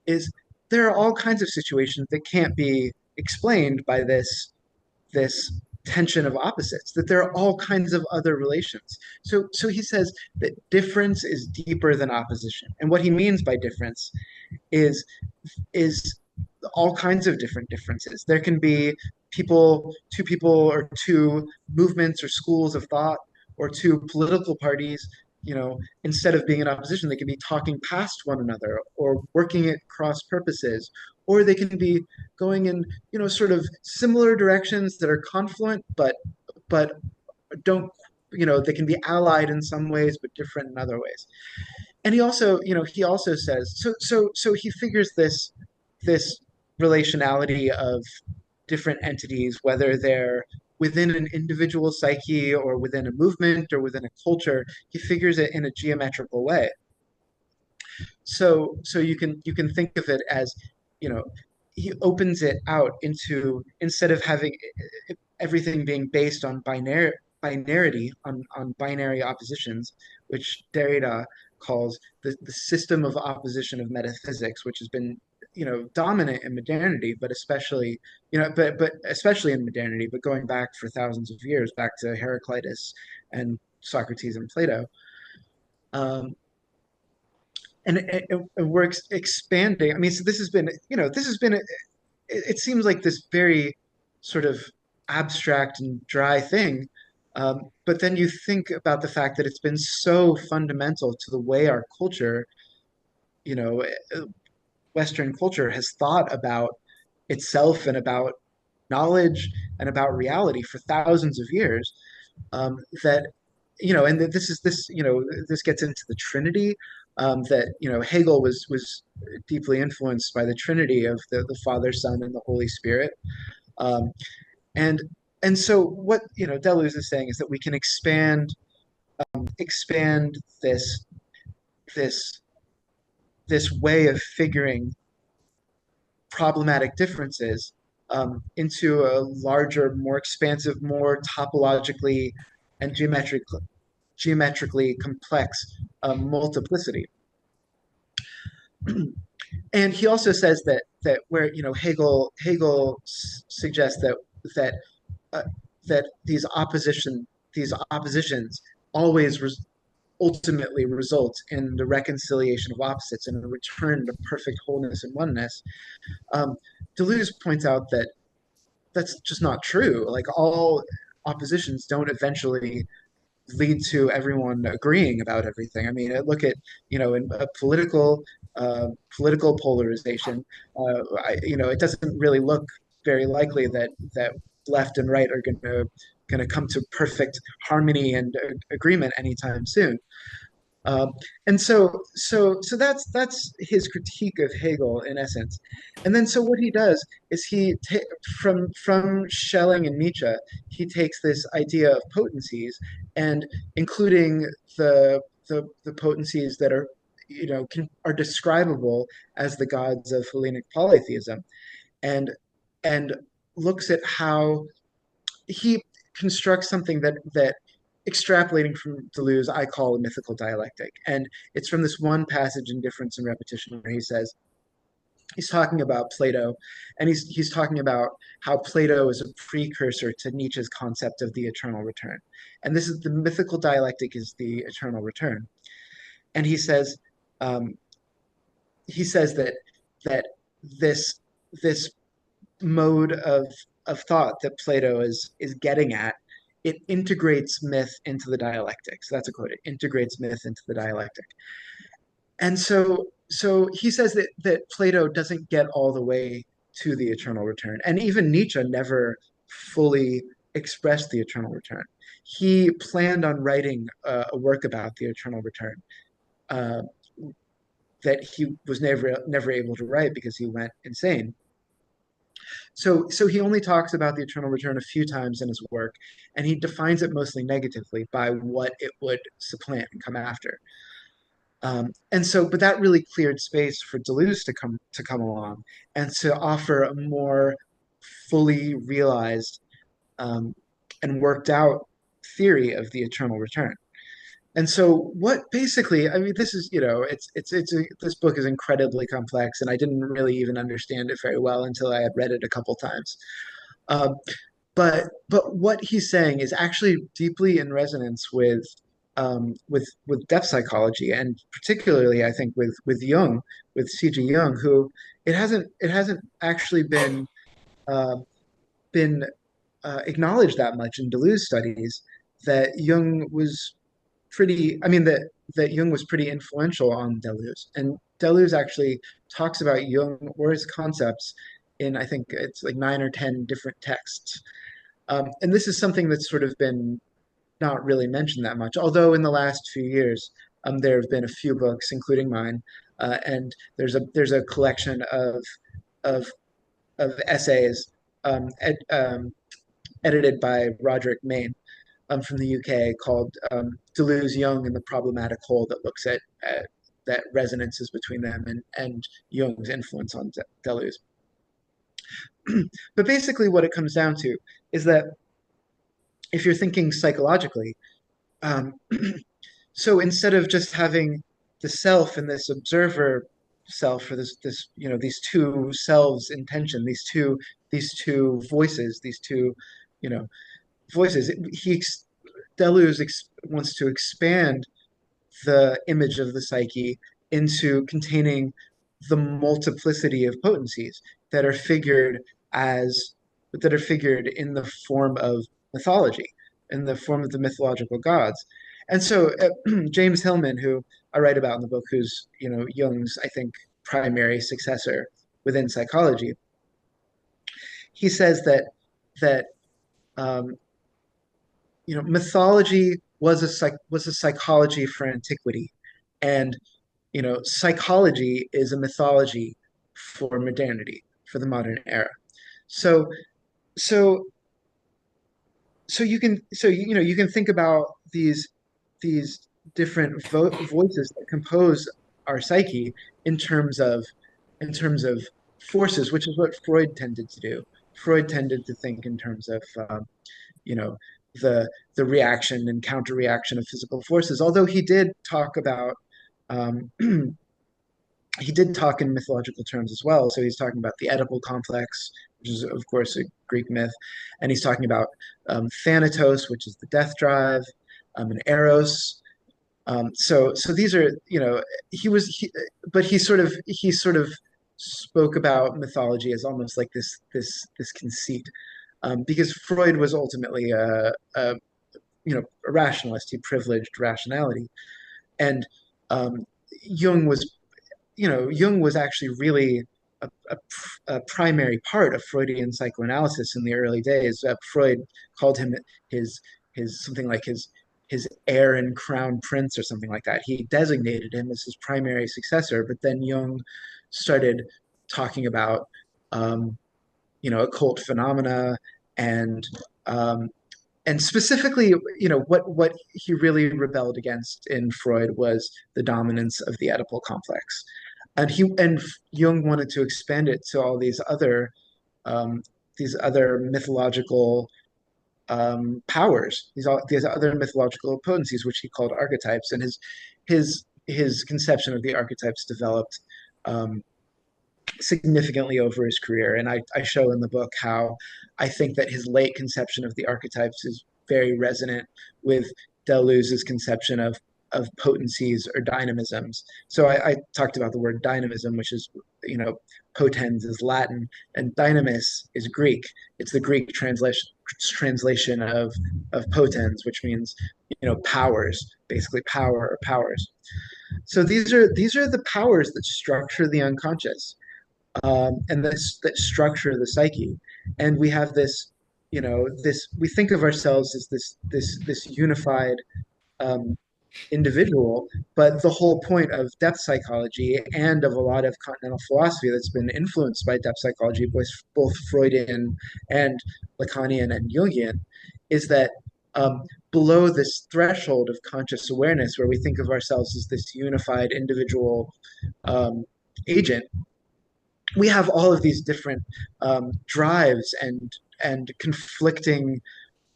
[SPEAKER 1] is there are all kinds of situations that can't be explained by this tension of opposites, that there are all kinds of other relations. So he says that difference is deeper than opposition. And what he means by difference is is all kinds of different differences. There can be two people or two movements or schools of thought or two political parties, instead of being in opposition, they can be talking past one another or working at cross purposes, or they can be going in, sort of similar directions that are confluent, but don't, they can be allied in some ways, but different in other ways. And he also says so he figures this relationality of different entities, whether they're within an individual psyche or within a movement or within a culture. He figures it in a geometrical way. So you can think of it as, you know, he opens it out into, instead of having everything being based on binarity, on binary oppositions, which Derrida calls the system of opposition of metaphysics, which has been, dominant in modernity, but especially, but especially in modernity, but going back for thousands of years, back to Heraclitus and Socrates and Plato. Um, and we're expanding. I mean, so this has been, it seems like this very sort of abstract and dry thing. But then you think about the fact that it's been so fundamental to the way our culture, you know, Western culture has thought about itself and about knowledge and about reality for thousands of years. That and this gets into the Trinity. That Hegel was deeply influenced by the Trinity of the Father, Son, and the Holy Spirit. Um, and and so what Deleuze is saying is that we can expand this this way of figuring problematic differences into a larger, more expansive, more topologically and geometrically complex multiplicity. And he also says that where Hegel suggests that uh, that these oppositions always ultimately result in the reconciliation of opposites and a return to perfect wholeness and oneness. Deleuze points out that that's just not true. Like all oppositions don't eventually lead to everyone agreeing about everything. I mean, look at in a political polarization. It doesn't really look very likely that left and right are going to come to perfect harmony and agreement anytime soon. Um, and so that's his critique of Hegel in essence. And then so what he does is from Schelling and Nietzsche, he takes this idea of potencies and including the potencies that are are describable as the gods of Hellenic polytheism, and and looks at how he constructs something that extrapolating from Deleuze, I call a mythical dialectic. And it's from this one passage in Difference and Repetition where he says, he's talking about Plato, and he's talking about how Plato is a precursor to Nietzsche's concept of the eternal return. And this is the mythical dialectic is the eternal return. And um, he says that this this mode of thought that Plato is getting at, it integrates myth into the dialectic. So that's a quote. It integrates myth into the dialectic. And so he says that Plato doesn't get all the way to the eternal return. And even Nietzsche never fully expressed the eternal return. He planned on writing a work about the eternal return uh, that he was never able to write because he went insane. So he only talks about the eternal return a few times in his work, and he defines it mostly negatively by what it would supplant and come after. But that really cleared space for Deleuze to come along and to offer a more fully realized um, and worked out theory of the eternal return. And so, what basically, I mean, this is, this book is incredibly complex, and I didn't really even understand it very well until I had read it a couple times. Um, but what he's saying is actually deeply in resonance with depth psychology, and particularly I think with Jung, with C.G. Jung, who it hasn't actually uh, been acknowledged that much in Deleuze studies that Jung was I mean that Jung was pretty influential on Deleuze, and Deleuze actually talks about Jung or his concepts in I think it's like 9 or 10 different texts. And this is something that's sort of been not really mentioned that much, although in the last few years, there have been a few books, including mine, and there's a collection of of essays edited by Roderick Mayne from the UK called Deleuze, Jung, and the Problematic Whole that looks at that resonances between them and Jung's influence on Deleuze. But basically, what it comes down to is that if you're thinking psychologically, um, so instead of just having the self and this observer self, or this these two selves in tension, these two voices, these two you know voices, Deleuze wants to expand the image of the psyche into containing the multiplicity of potencies that are figured as that are figured in the form of mythology, in the form of the mythological gods. And so James Hillman, who I write about in the book, who's Jung's, I think, primary successor within psychology, he says that um, mythology was a psychology for antiquity, and psychology is a mythology for modernity, for the modern era. So so you can think about these different voices that compose our psyche in terms of forces, which is what Freud tended to do. Freud tended to think in terms of you know the reaction and counter reaction of physical forces. Although he did talk about um, he did talk in mythological terms as well. So he's talking about the Oedipal complex, which is of course a Greek myth, and he's talking about Thanatos, which is the death drive, and Eros. So these are but he sort of spoke about mythology as almost like this conceit, because Freud was ultimately a rationalist. He privileged rationality, and um, Jung was Jung was actually really a primary part of Freudian psychoanalysis in the early days. Freud called him his something like his heir and crown prince or something like that. He designated him as his primary successor, but then Jung started talking about um, occult phenomena and um, specifically, what he really rebelled against in Freud was the dominance of the Oedipal complex, and Jung wanted to expand it to all um, these other mythological powers, these other mythological potencies, which he called archetypes, and his conception of the archetypes developed um, significantly over his career. And I show in the book how I think that his late conception of the archetypes is very resonant with Deleuze's conception of potencies or dynamisms. So I talked about the word dynamism, which is, potens is Latin, and dynamis is Greek. It's the Greek translation of potens, which means, powers, basically power or powers. So these are the powers that structure the unconscious, and that structure the psyche. And we have this we think of ourselves as this unified um, individual, but the whole point of depth psychology and of a lot of continental philosophy that's been influenced by depth psychology, both Freudian and Lacanian and Jungian, is that um, below this threshold of conscious awareness, where we think of ourselves as this unified individual um, agent, we have all of these different drives and conflicting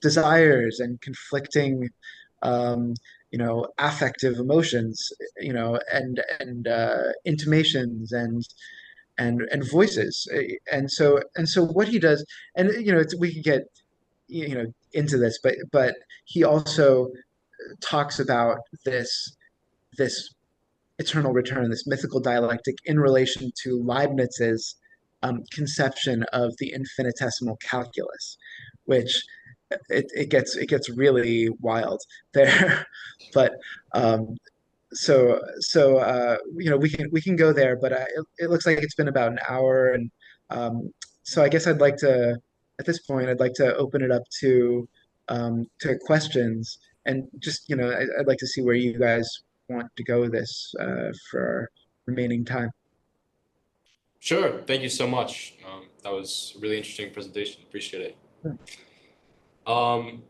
[SPEAKER 1] desires and conflicting um, affective emotions, and intimations and voices. And so what he does, and we can get into this, but he also talks about this eternal return, this mythical dialectic, in relation to Leibniz's conception of the infinitesimal calculus, which it gets really wild there. But we can go there, but it looks like it's been about an hour, and so I guess at this point I'd like to open it up to questions, and just I'd like to see where you guys want to go with this for our remaining time.
[SPEAKER 2] Sure. Thank you so much. That was a really interesting presentation. Appreciate it. Um,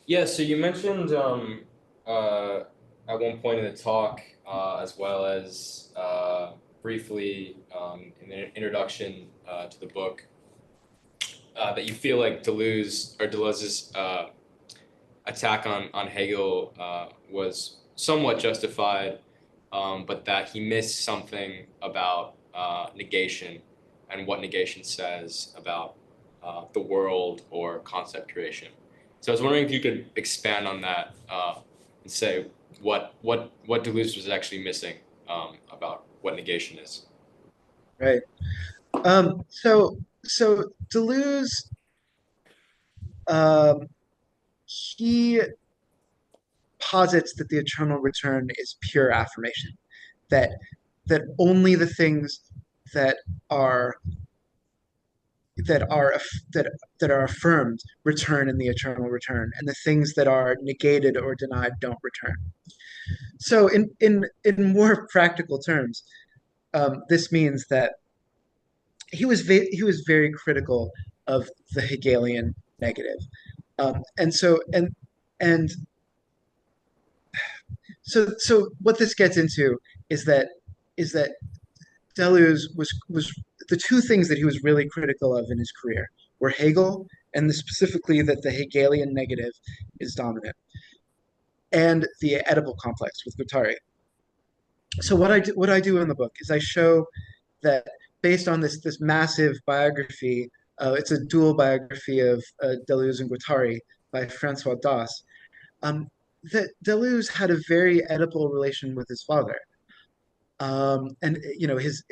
[SPEAKER 2] yeah, so you mentioned uh, at one point in the talk, as well as briefly in the introduction to the book, that you feel like Deleuze's attack on Hegel was somewhat justified, but that he missed something about negation and what negation says about the world or concept creation. So I was wondering if you could expand on that and say what Deleuze was actually missing about what negation is.
[SPEAKER 1] Right. So Deleuze, um, he posits that the eternal return is pure affirmation, that only the things that are that are that are affirmed return in the eternal return, and the things that are negated or denied don't return. So, in more practical terms, this means that he was very critical of the Hegelian negative, and so and so what this gets into is that is that Deleuze was the two things that he was really critical of in his career were Hegel and specifically that the Hegelian negative is dominant, and the Oedipal complex with Guattari. So what I do in the book is I show that based on this massive biography, it's a dual biography of Deleuze and Guattari by Francois Das, um, that Deleuze had a very Oedipal relation with his father. And you know his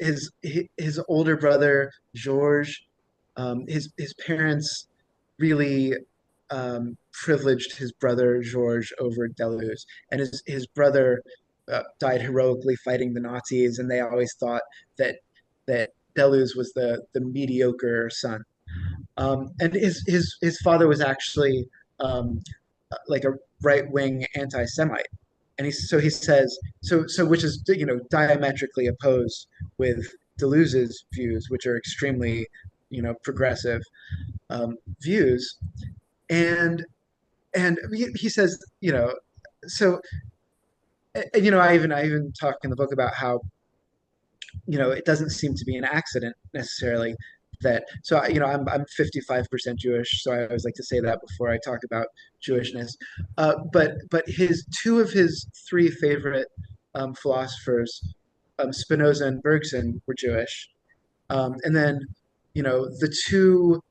[SPEAKER 1] older brother Georges, his parents really privileged his brother Georges over Deleuze, and his brother died heroically fighting the Nazis, and they always thought that Deleuze was the mediocre son. And his father was actually um, like a right wing anti Semite, and he says which is diametrically opposed with Deleuze's views, which are extremely progressive views, and he says so I even talk in the book about how it doesn't seem to be an accident necessarily that I'm 55% Jewish, so I always like to say that before I talk about Jewishness. But his two of his three favorite philosophers, Spinoza and Bergson, were Jewish, and then the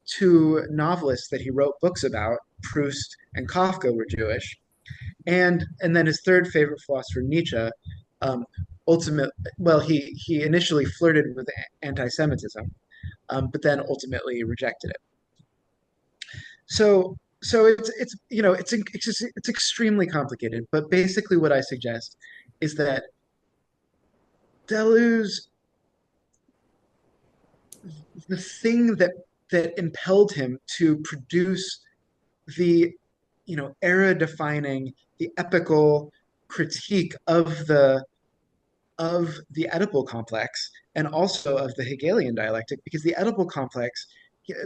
[SPEAKER 1] two novelists that he wrote books about, Proust and Kafka, were Jewish, and then his third favorite philosopher, Nietzsche, um, ultimate well he initially flirted with anti-Semitism, but then ultimately rejected it. So it's extremely complicated, but basically what I suggest is that Deleuze, the thing that impelled him to produce the era defining, the epical critique of the Oedipal complex and also of the Hegelian dialectic, because the Oedipal complex,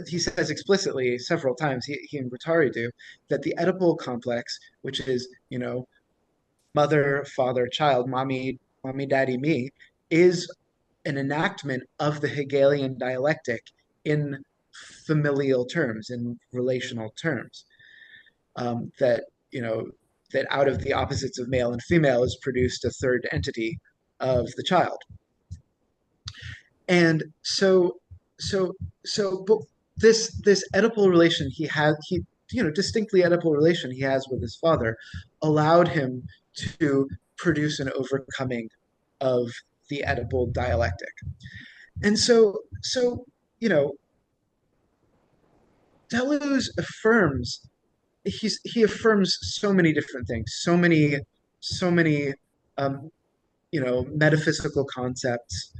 [SPEAKER 1] he says explicitly several times, he and Guattari do, that the Oedipal complex, which is, mother, father, child, mommy, daddy, me, is an enactment of the Hegelian dialectic in familial terms, in relational terms. That, that out of the opposites of male and female is produced a third entity of the child. And but this Oedipal relation distinctly Oedipal relation he has with his father allowed him to produce an overcoming of the Oedipal dialectic. And you know, Deleuze affirms he affirms so many different things, so many um, metaphysical concepts.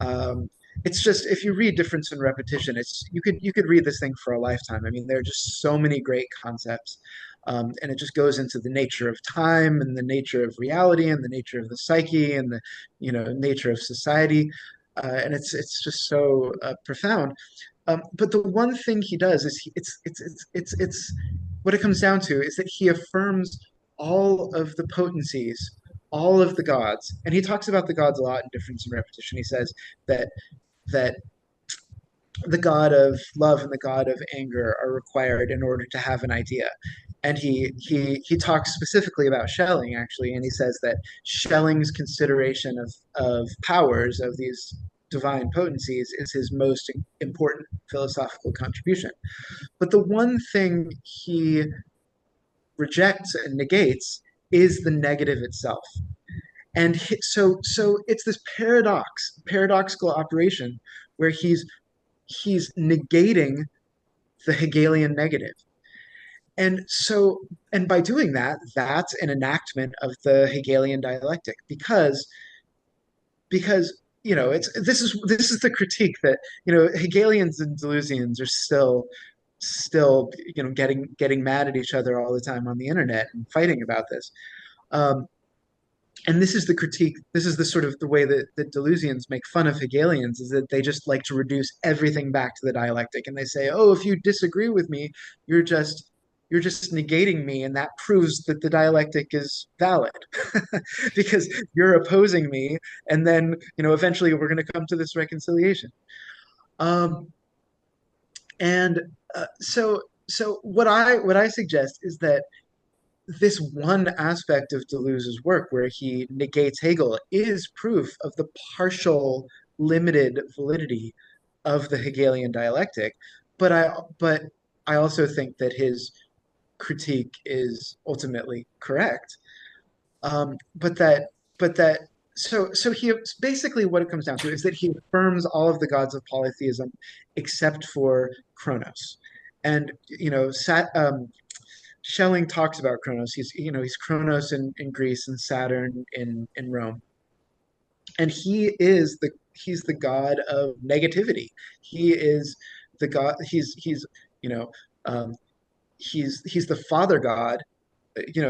[SPEAKER 1] Um, it's just if you read Difference and Repetition, it's you could read this thing for a lifetime. I mean, there are just so many great concepts, and it just goes into the nature of time and the nature of reality and the nature of the psyche and the nature of society, and it's just so profound. But the one thing he does is it's what it comes down to is that he affirms all of the potencies, all of the gods, and he talks about the gods a lot in Difference and Repetition. He says that that the god of love and the god of anger are required in order to have an idea. And he talks specifically about Schelling actually, and he says that Schelling's consideration of powers of these divine potencies is his most important philosophical contribution. But the one thing he rejects and negates is the negative itself. And so it's this paradoxical operation where he's negating the Hegelian negative. And by doing that, that's an enactment of the Hegelian dialectic because it's this is the critique that Hegelians and Deleuzians are still getting mad at each other all the time on the internet and fighting about this. Um, and this is the critique. This is the sort of the way that Deleuzians make fun of Hegelians, is that they just like to reduce everything back to the dialectic, and they say, "Oh, if you disagree with me, you're just you're just negating me, and that proves that the dialectic is valid because you're opposing me, and then eventually we're going to come to this reconciliation." Um, and so what I suggest is that this one aspect of Deleuze's work where he negates Hegel is proof of the partial limited validity of the Hegelian dialectic. But I also think that his critique is ultimately correct. But that so he basically, what it comes down to is that he affirms all of the gods of polytheism except for Kronos. And Schelling talks about Kronos. He's Kronos in Greece and Saturn in Rome, and he's the god of negativity. He is the god. He's you know um, he's the father god.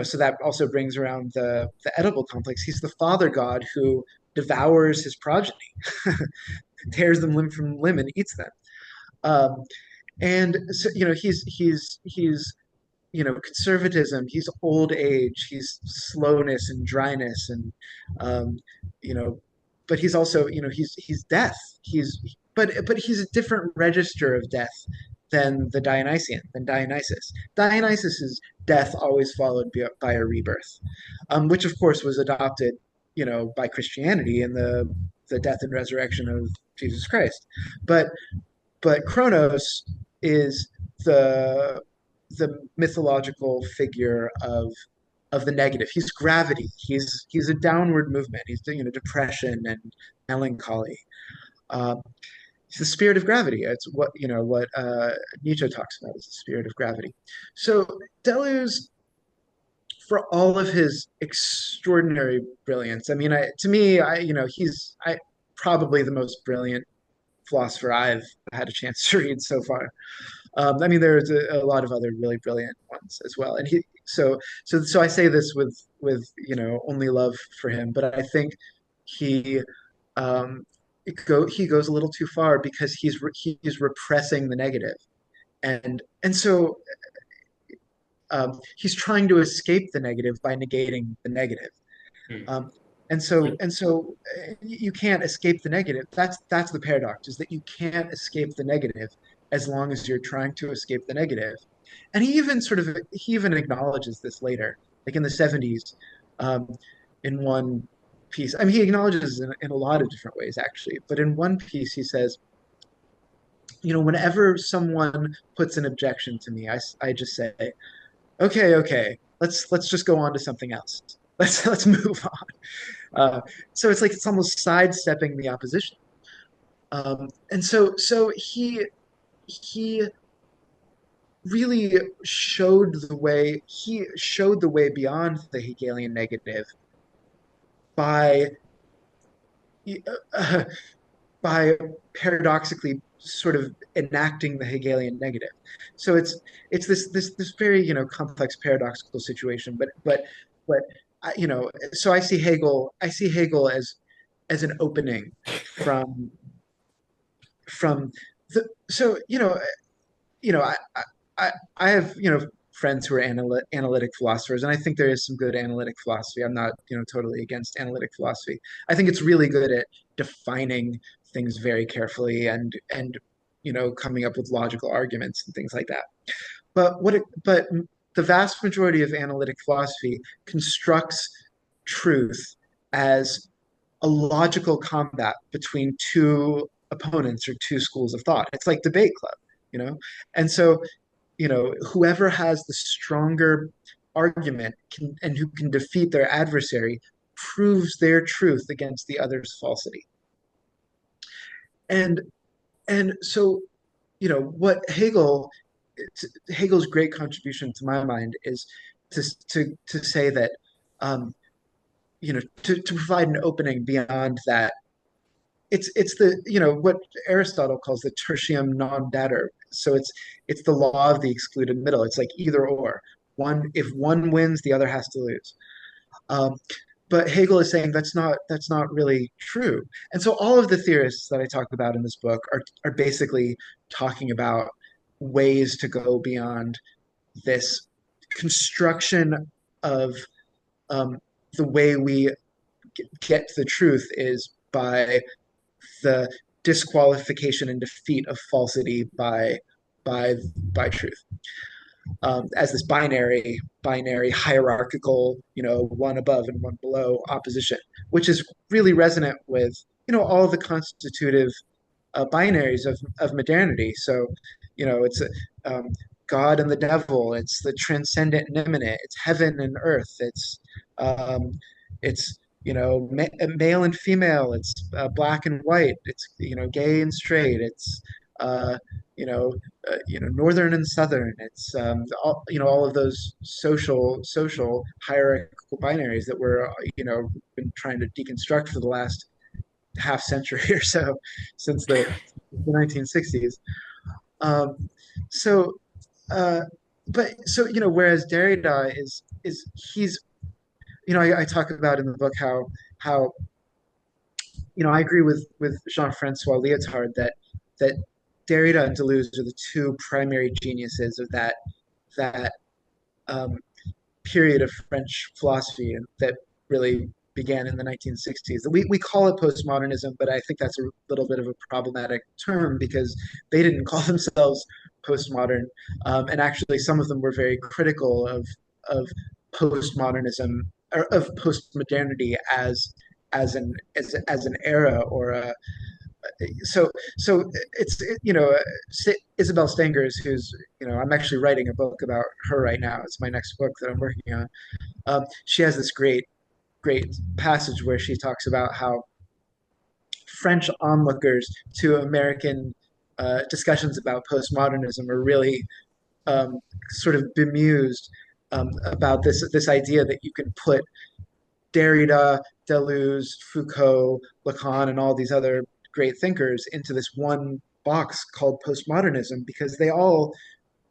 [SPEAKER 1] So that also brings around the edible complex. He's the father god who devours his progeny, tears them limb from limb, and eats them. Um, and so he's conservatism. He's old age. He's slowness and dryness, and um, you know, but he's also he's death. But he's a different register of death than Dionysus. Dionysus's death always followed by a rebirth, which of course was adopted by Christianity and the death and resurrection of Jesus Christ. But Kronos is the mythological figure of the negative. He's gravity. He's a downward movement. He's depression and melancholy. Uh, it's the spirit of gravity. It's what Nietzsche talks about as the spirit of gravity. So Deleuze, for all of his extraordinary brilliance, I mean, to me, he's probably the most brilliant philosopher I've had a chance to read so far. I mean, there's a lot of other really brilliant ones as well, and so I say this with only love for him, but I think he he goes a little too far because he's repressing the negative, and so he's trying to escape the negative by negating the negative.
[SPEAKER 2] Hmm.
[SPEAKER 1] Um, you can't escape the negative. That's the paradox, is that you can't escape the negative as long as you're trying to escape the negative. And he even acknowledges this later, like in the 70s, um, in one piece. I mean, he acknowledges in a lot of different ways, actually. But in one piece, he says, whenever someone puts an objection to me, I just say, okay, let's just go on to something else. Let's move on. So it's like it's almost sidestepping the opposition. And so he really showed the way beyond the Hegelian negative by uh, by paradoxically sort of enacting the Hegelian negative. So it's this very complex paradoxical situation. But so I see Hegel as an opening from the so I have friends who are analytic philosophers, and I think there is some good analytic philosophy. I'm not totally against analytic philosophy. I think it's really good at defining things very carefully and coming up with logical arguments and things like that. But the vast majority of analytic philosophy constructs truth as a logical combat between two opponents or two schools of thought. It's like debate club, you know? And so, whoever has the stronger argument and who can defeat their adversary proves their truth against the other's falsity. And so, what Hegel's great contribution to my mind is to say that to provide an opening beyond that it's the what Aristotle calls the tertium non datur. So it's the law of the excluded middle. It's like either or. One if one wins, the other has to lose. Um, but Hegel is saying that's not really true. And so all of the theorists that I talk about in this book are basically talking about ways to go beyond this construction of um, the way we get to the truth is by the disqualification and defeat of falsity by by truth, as this binary hierarchical, one above and one below opposition, which is really resonant with all of the constitutive binaries of modernity. So, it's um, God and the devil. It's the transcendent and immanent. It's heaven and earth. Um, it's male and female. It's black and white. It's gay and straight. It's uh, you know northern and southern. It's all of those social hierarchical binaries that we're been trying to deconstruct for the last half century or so, since the 1960s. Um, so, uh, but so whereas Derrida is he's I talk about in the book how I agree with Jean-Francois Lyotard that Derrida and Deleuze are the two primary geniuses of that um, period of French philosophy that really began in the 1960s. We call it postmodernism, but I think that's a little bit of a problematic term because they didn't call themselves postmodern, and actually some of them were very critical of postmodernism or of postmodernity as an era or a so it's Isabel Stengers, who's I'm actually writing a book about her right now. It's my next book that I'm working on. She has this great passage where she talks about how French onlookers to American discussions about postmodernism are really sort of bemused about this idea that you can put Derrida, Deleuze, Foucault, Lacan, and all these other great thinkers into this one box called postmodernism because they all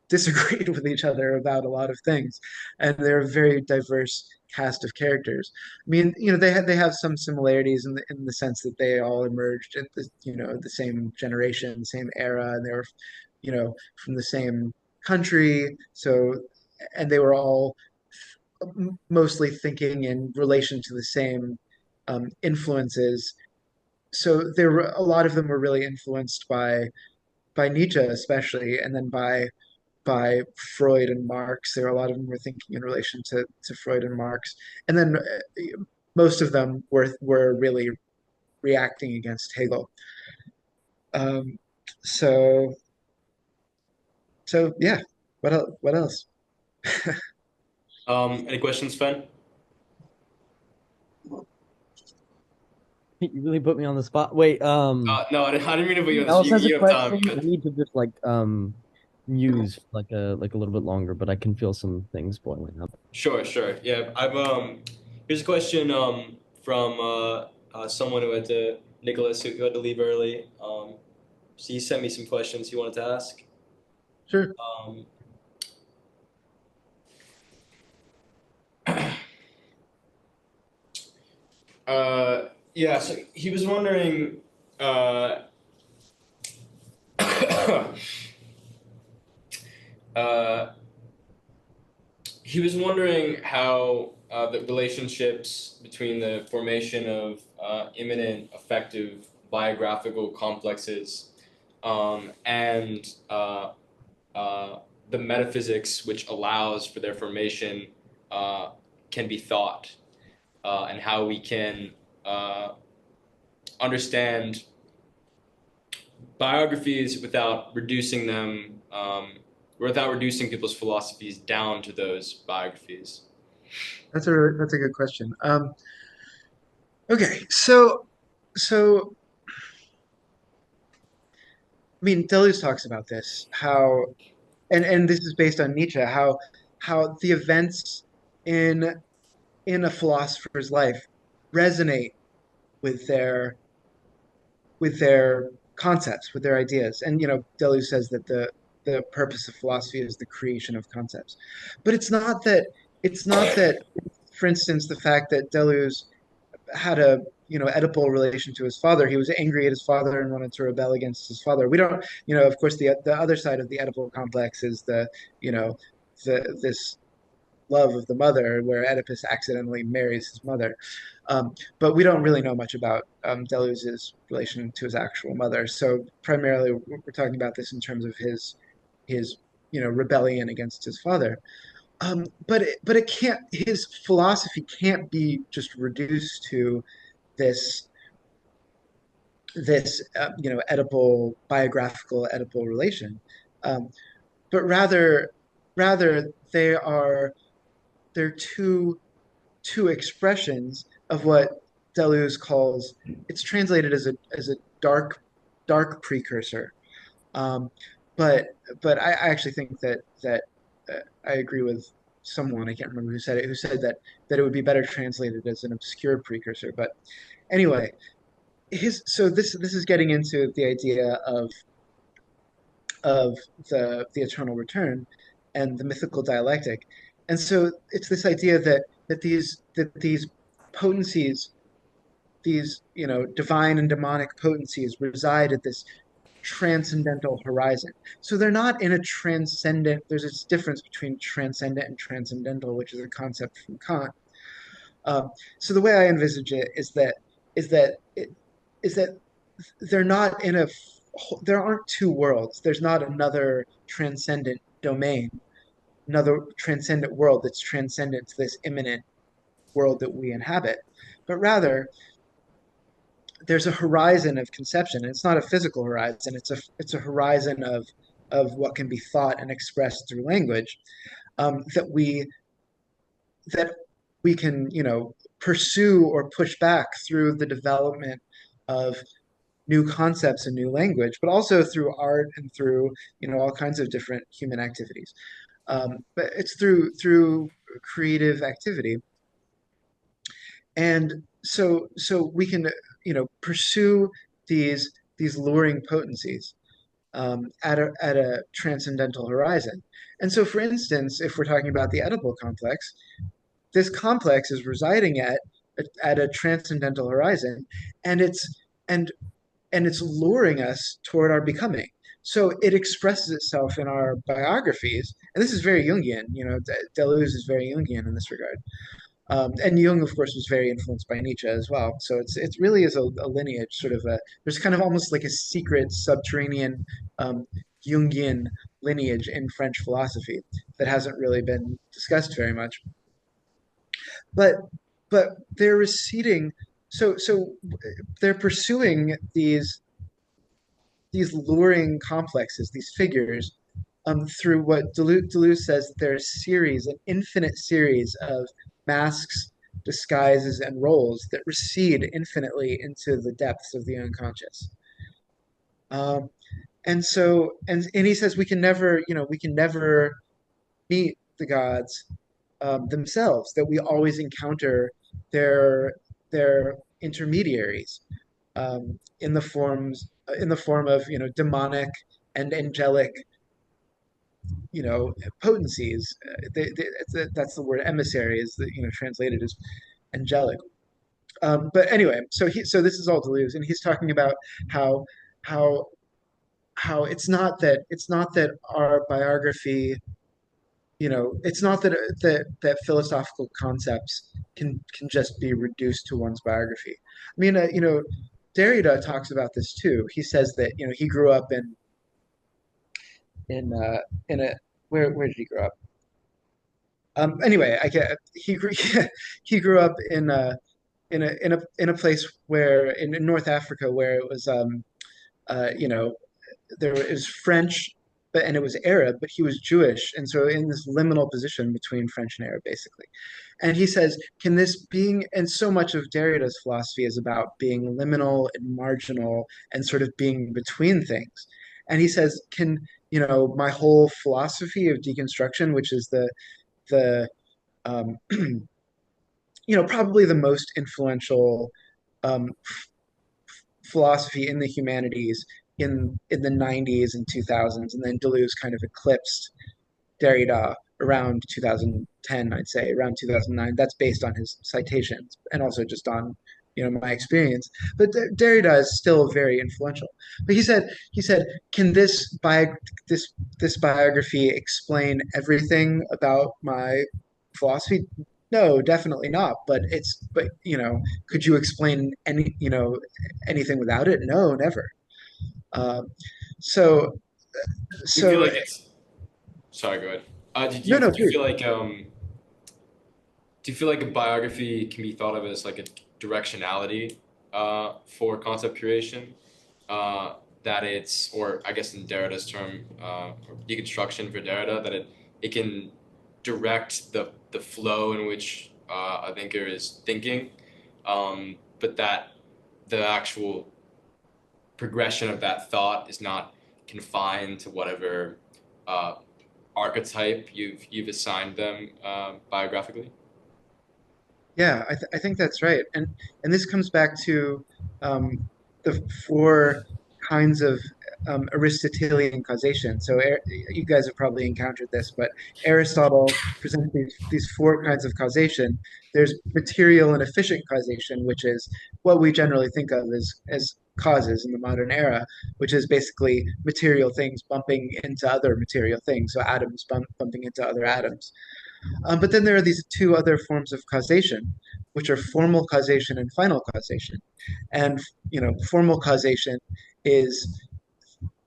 [SPEAKER 1] disagreed with each other about a lot of things, and they're a very diverse cast of characters. I mean, they have some similarities in the sense that they all emerged at the same generation, the same era, and they were from the same country. So, and they were all mostly thinking in relation to the same influences. So there were a lot of them were really influenced by Nietzsche, especially, and then by Freud and Marx. There are a lot of them were thinking in relation to Freud and Marx, and then most of them were really reacting against Hegel. Um, so yeah, what else?
[SPEAKER 2] Any questions, Fen?
[SPEAKER 3] You really put me on the spot. Wait,
[SPEAKER 2] No, I didn't mean to put you on the
[SPEAKER 3] Alice
[SPEAKER 2] spot.
[SPEAKER 3] has a
[SPEAKER 2] You have time.
[SPEAKER 3] question. I need to just muse like a little bit longer, but I can feel some things boiling up.
[SPEAKER 2] Sure. Yeah, here's a question from someone who had to Nicholas who had to leave early. So he sent me some questions he wanted to ask.
[SPEAKER 1] Sure.
[SPEAKER 2] Um, yeah, so he was wondering. Uh, he was wondering how the relationships between the formation of immanent, affective, biographical complexes and the metaphysics which allows for their formation can be thought, and how we can understand biographies without reducing people's philosophies down to those biographies.
[SPEAKER 1] That's a good question. Okay, so I mean, Deleuze talks about this, how, and this is based on Nietzsche, how the events in in a philosopher's life resonate with their with their concepts, with their ideas. And Deleuze says that the purpose of philosophy is the creation of concepts. But it's not that, for instance, the fact that Deleuze had a Oedipal relation to his father. He was angry at his father and wanted to rebel against his father. We don't, of course, the other side of the Oedipal complex is you know, this love of the mother, where Oedipus accidentally marries his mother. But we don't really know much about Deleuze's relation to his actual mother. So primarily, we're talking about this in terms of his rebellion against his father. But it can't. His philosophy can't be just reduced to this Oedipal biographical Oedipal relation, um, but rather they're two expressions of what Deleuze calls, it's translated as a dark precursor. Um, but I actually think that I agree with someone, I can't remember who said it, who said that it would be better translated as an obscure precursor. But anyway, his so this is getting into the idea of the eternal return and the mythical dialectic. And so it's this idea that these potencies, these divine and demonic potencies, reside at this transcendental horizon. So they're not in a transcendent. There's this difference between transcendent and transcendental, which is a concept from Kant. Um, so the way I envisage it is that it is that they're not in a there aren't two worlds. There's not another transcendent domain, another transcendent world that's transcendent to this immanent world that we inhabit, but rather there's a horizon of conception. And it's not a physical horizon. It's a horizon of what can be thought and expressed through language, um, that we that we can pursue or push back through the development of new concepts and new language, but also through art and through all kinds of different human activities. But it's through creative activity, and so we can pursue these luring potencies at a transcendental horizon. And so, for instance, if we're talking about the Oedipal complex, this complex is residing at a transcendental horizon, and and it's luring us toward our becoming. So it expresses itself in our biographies, and this is very Jungian. Deleuze is very Jungian in this regard, and Jung, of course, was very influenced by Nietzsche as well. So it really is a lineage, sort of a there's kind of almost like a secret subterranean um, Jungian lineage in French philosophy that hasn't really been discussed very much. But they're receding. So they're pursuing these luring complexes, these figures, through what Deleuze says that there are an infinite series of masks, disguises, and roles that recede infinitely into the depths of the unconscious. Um, and he says we can never meet the gods themselves, that we always encounter their intermediaries, in the form of demonic and angelic potencies. That's the word emissary, is translated as angelic. But anyway, so this is all Deleuze, and he's talking about how how how it's not that our biography, it's not that philosophical concepts can just be reduced to one's biography. I mean, Derrida talks about this too. He says that he grew up in a where did he grow up? Anyway, I get he grew he grew up in a place where in North Africa, where it was you know there was French, and it was Arab, but he was Jewish, and so in this liminal position between French and Arab, basically. And he says, can this being, and so much of Derrida's philosophy is about being liminal and marginal and sort of being between things. And he says, can my whole philosophy of deconstruction, which is the um, probably the most influential um, philosophy in the humanities in the 90s and 2000s, and then Deleuze kind of eclipsed Derrida around 2010, I'd say, around 2009. That's based on his citations and also just on my experience. But Derrida is still very influential. But he said, can this this biography explain everything about my philosophy? No, definitely not. But could you explain anything without it? No, never. Um, so
[SPEAKER 2] Do you feel
[SPEAKER 1] so
[SPEAKER 2] like it's sorry, go ahead.
[SPEAKER 1] no,
[SPEAKER 2] Do
[SPEAKER 1] no,
[SPEAKER 2] you
[SPEAKER 1] please.
[SPEAKER 2] feel like do you feel like a biography can be thought of as like a directionality for concept creation? That it's, or I guess in Derrida's term, or deconstruction for Derrida, that it can direct the flow in which a thinker is thinking, but that the actual progression of that thought is not confined to whatever uh, archetype you've assigned them biographically.
[SPEAKER 1] Yeah, I think that's right, and this comes back to the four kinds of Aristotelian causation. So you guys have probably encountered this, but Aristotle presents these four kinds of causation. There's material and efficient causation, which is what we generally think of as causes in the modern era, which is basically material things bumping into other material things, so atoms bumping into other atoms. But then there are these two other forms of causation, which are formal causation and final causation. And formal causation is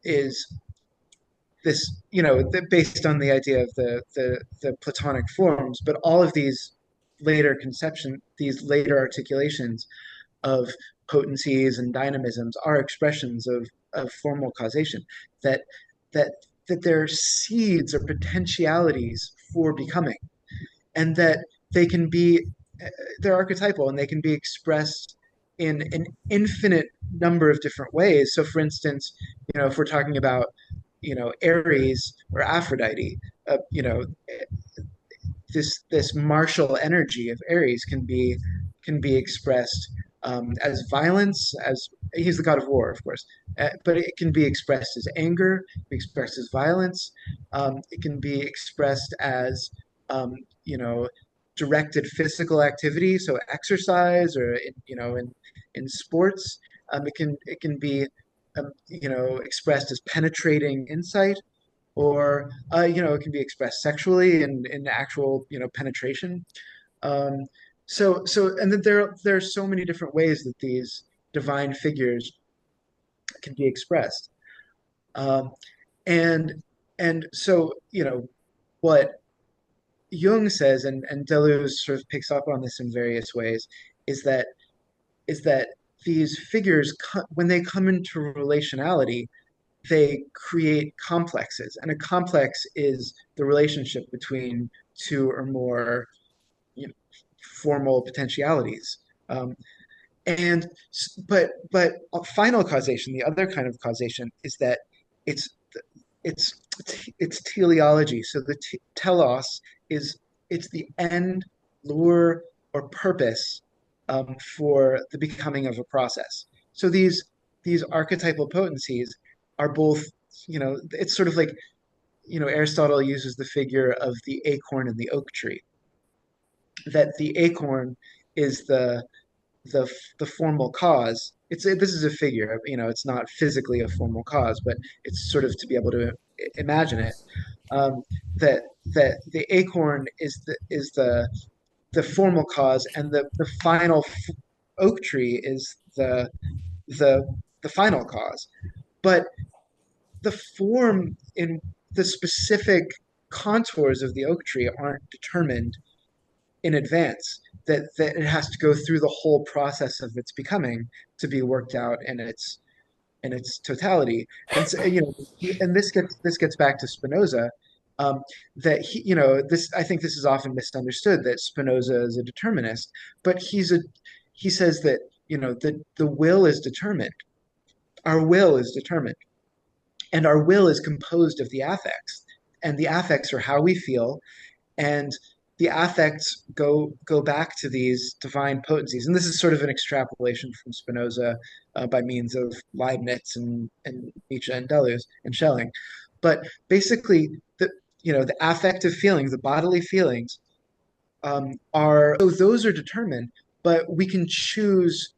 [SPEAKER 1] is this, based on the idea of the Platonic forms, but all of these later articulations of potencies and dynamisms are expressions of formal causation that that that they're seeds or potentialities for becoming, and that they can be they're archetypal and they can be expressed in an infinite number of different ways. So for instance, if we're talking about Aries or Aphrodite, this martial energy of Aries can be expressed as violence, as he's the god of war, of course, but it can be expressed as anger, expressed as violence. It can be expressed as um, you know directed physical activity, so exercise, or in sports. It can be expressed as penetrating insight, or it can be expressed sexually in actual penetration. Um, and then there are so many different ways that these divine figures can be expressed. Um, and so what Jung says, and Deleuze sort of picks up on this in various ways, is that is that these figures, when they come into relationality, they create complexes, and a complex is the relationship between two or more you know, formal potentialities. Um, and but final causation, the other kind of causation, is that it's it's it's teleology. So the telos is it's the end, lure, or purpose for the becoming of a process. So these archetypal potencies are both, it's sort of like, Aristotle uses the figure of the acorn and the oak tree, that the acorn is the the formal cause. This is a figure, it's not physically a formal cause, but it's sort of to be able to imagine it. Um, that the acorn is the formal cause, and the final oak tree is the the final cause. But the form in the specific contours of the oak tree aren't determined in advance, that it has to go through the whole process of its becoming to be worked out in its totality. And so, and this gets back to Spinoza, that this, I think this is often misunderstood, that Spinoza is a determinist, but he says that the will is determined. Our will is determined, and our will is composed of the affects, and the affects are how we feel, and the affects go back to these divine potencies, and this is sort of an extrapolation from Spinoza by means of Leibniz and Nietzsche and Deleuze and Schelling. But basically, the affective feelings, the bodily feelings, are so those are determined, but we can choose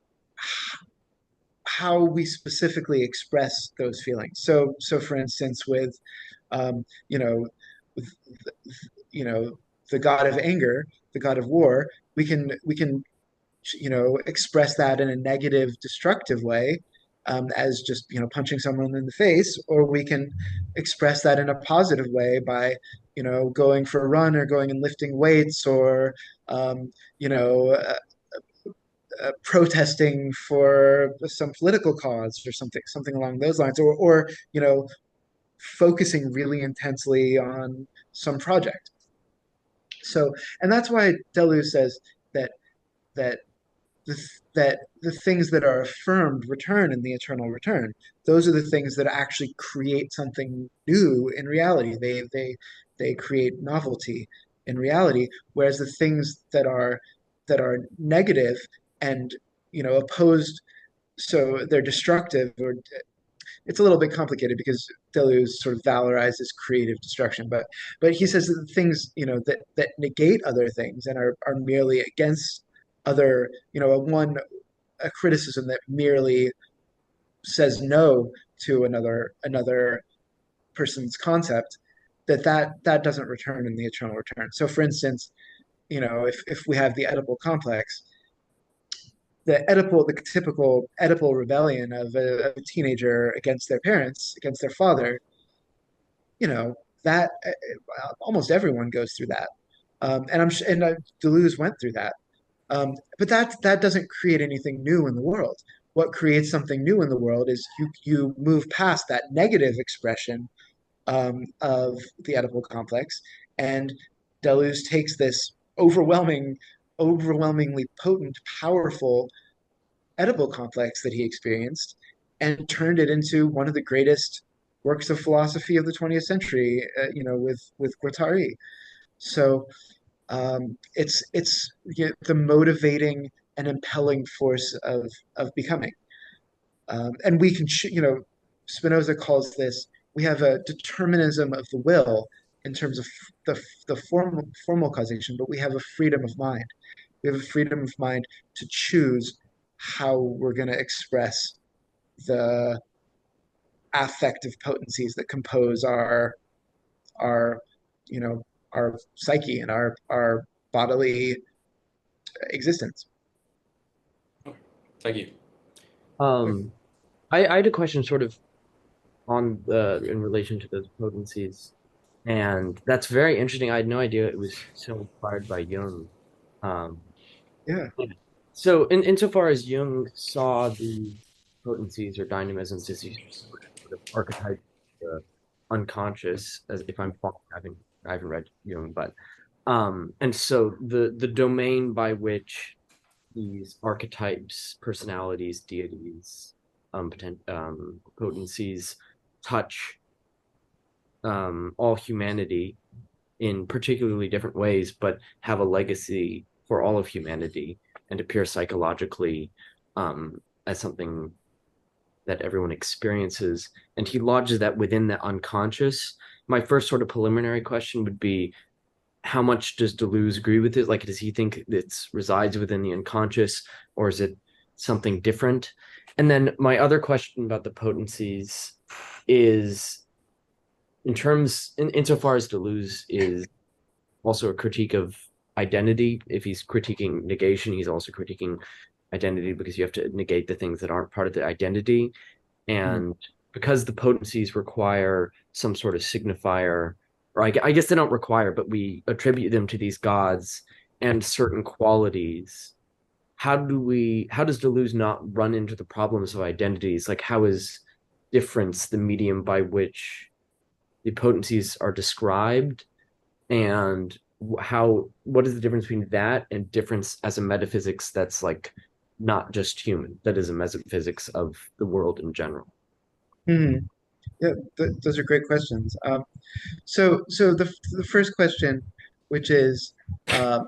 [SPEAKER 1] how we specifically express those feelings. So for instance, with um, you know, with, you know, the god of anger, the god of war, we can express that in a negative, destructive way, as just punching someone in the face, or we can express that in a positive way by going for a run or going and lifting weights or um, you know uh, protesting for some political cause or something along those lines, or focusing really intensely on some project. So, and that's why Deleuze says that that the things that are affirmed return in the eternal return. Those are the things that actually create something new in reality. They create novelty in reality, whereas the things that are negative and opposed, so they're destructive, or it's a little bit complicated because Deleuze sort of valorizes creative destruction, but he says that the things that negate other things and are merely against other, a criticism that merely says no to another person's concept, that doesn't return in the eternal return. So, for instance, if we have the Oedipal complex, the typical Oedipal rebellion of a teenager against their parents, against their father, that almost everyone goes through that, and Deleuze went through that. But that doesn't create anything new in the world. What creates something new in the world is you move past that negative expression of the Oedipal complex, and Deleuze takes this overwhelmingly potent, powerful Oedipal complex that he experienced and turned it into one of the greatest works of philosophy of the 20th century, with Guattari. So it's the motivating and impelling force of becoming. And we can, Spinoza calls this, we have a determinism of the will in terms of the formal causation, but we have a freedom of mind. We have a freedom of mind to choose how we're going to express the affective potencies that compose our you know our psyche and our bodily existence.
[SPEAKER 2] Thank you.
[SPEAKER 3] Um, I had a question sort of on the in relation to those potencies, and that's very interesting. I had no idea it was so inspired by Jung. Um,
[SPEAKER 1] Yeah.
[SPEAKER 3] so insofar as Jung saw the potencies or dynamisms as these sort of archetypes, the unconscious, as if I'm having I haven't read Jung, but and so the domain by which these archetypes, personalities, deities, potencies touch all humanity in particularly different ways, but have a legacy for all of humanity and appear psychologically as something that everyone experiences. And he lodges that within the unconscious. My first sort of preliminary question would be, how much does Deleuze agree with it? Like, does he think it resides within the unconscious, or is it something different? And then my other question about the potencies is, insofar as Deleuze is also a critique of identity, if he's critiquing negation, he's also critiquing identity because you have to negate the things that aren't part of the identity. And because the potencies require some sort of signifier, or I guess they don't require, but we attribute them to these gods and certain qualities. How does Deleuze not run into the problems of identities? Like, how is difference the medium by which the potencies are described? And what is the difference between that and difference as a metaphysics that's like not just human, that is a metaphysics of the world in general?
[SPEAKER 1] Hmm. Yeah, those are great questions. So the first question, which is uh,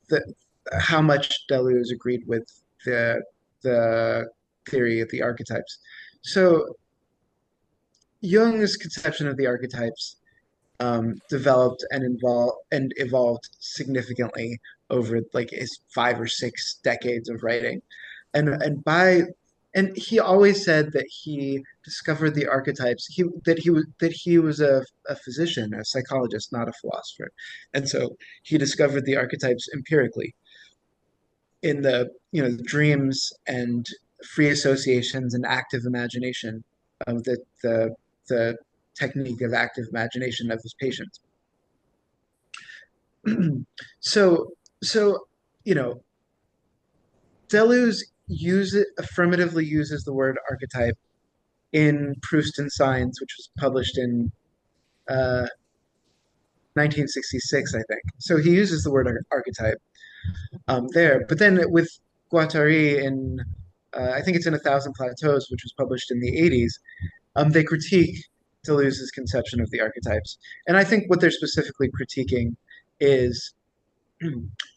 [SPEAKER 1] the how much Deleuze agreed with the the theory of the archetypes. So Jung's conception of the archetypes developed and evolved significantly over like his 5 or 6 decades of writing, and he always said that he discovered the archetypes. He was a physician, a psychologist, not a philosopher, and so he discovered the archetypes empirically in the dreams and free associations and active imagination of the technique of active imagination of his patients. so so you know Deleuze affirmatively uses the word archetype in Proust and Signs, which was published in 1966, I think. So he uses the word archetype there. But then with Guattari in, I think it's in A Thousand Plateaus, which was published in the 80s, they critique Deleuze's conception of the archetypes. And I think what they're specifically critiquing is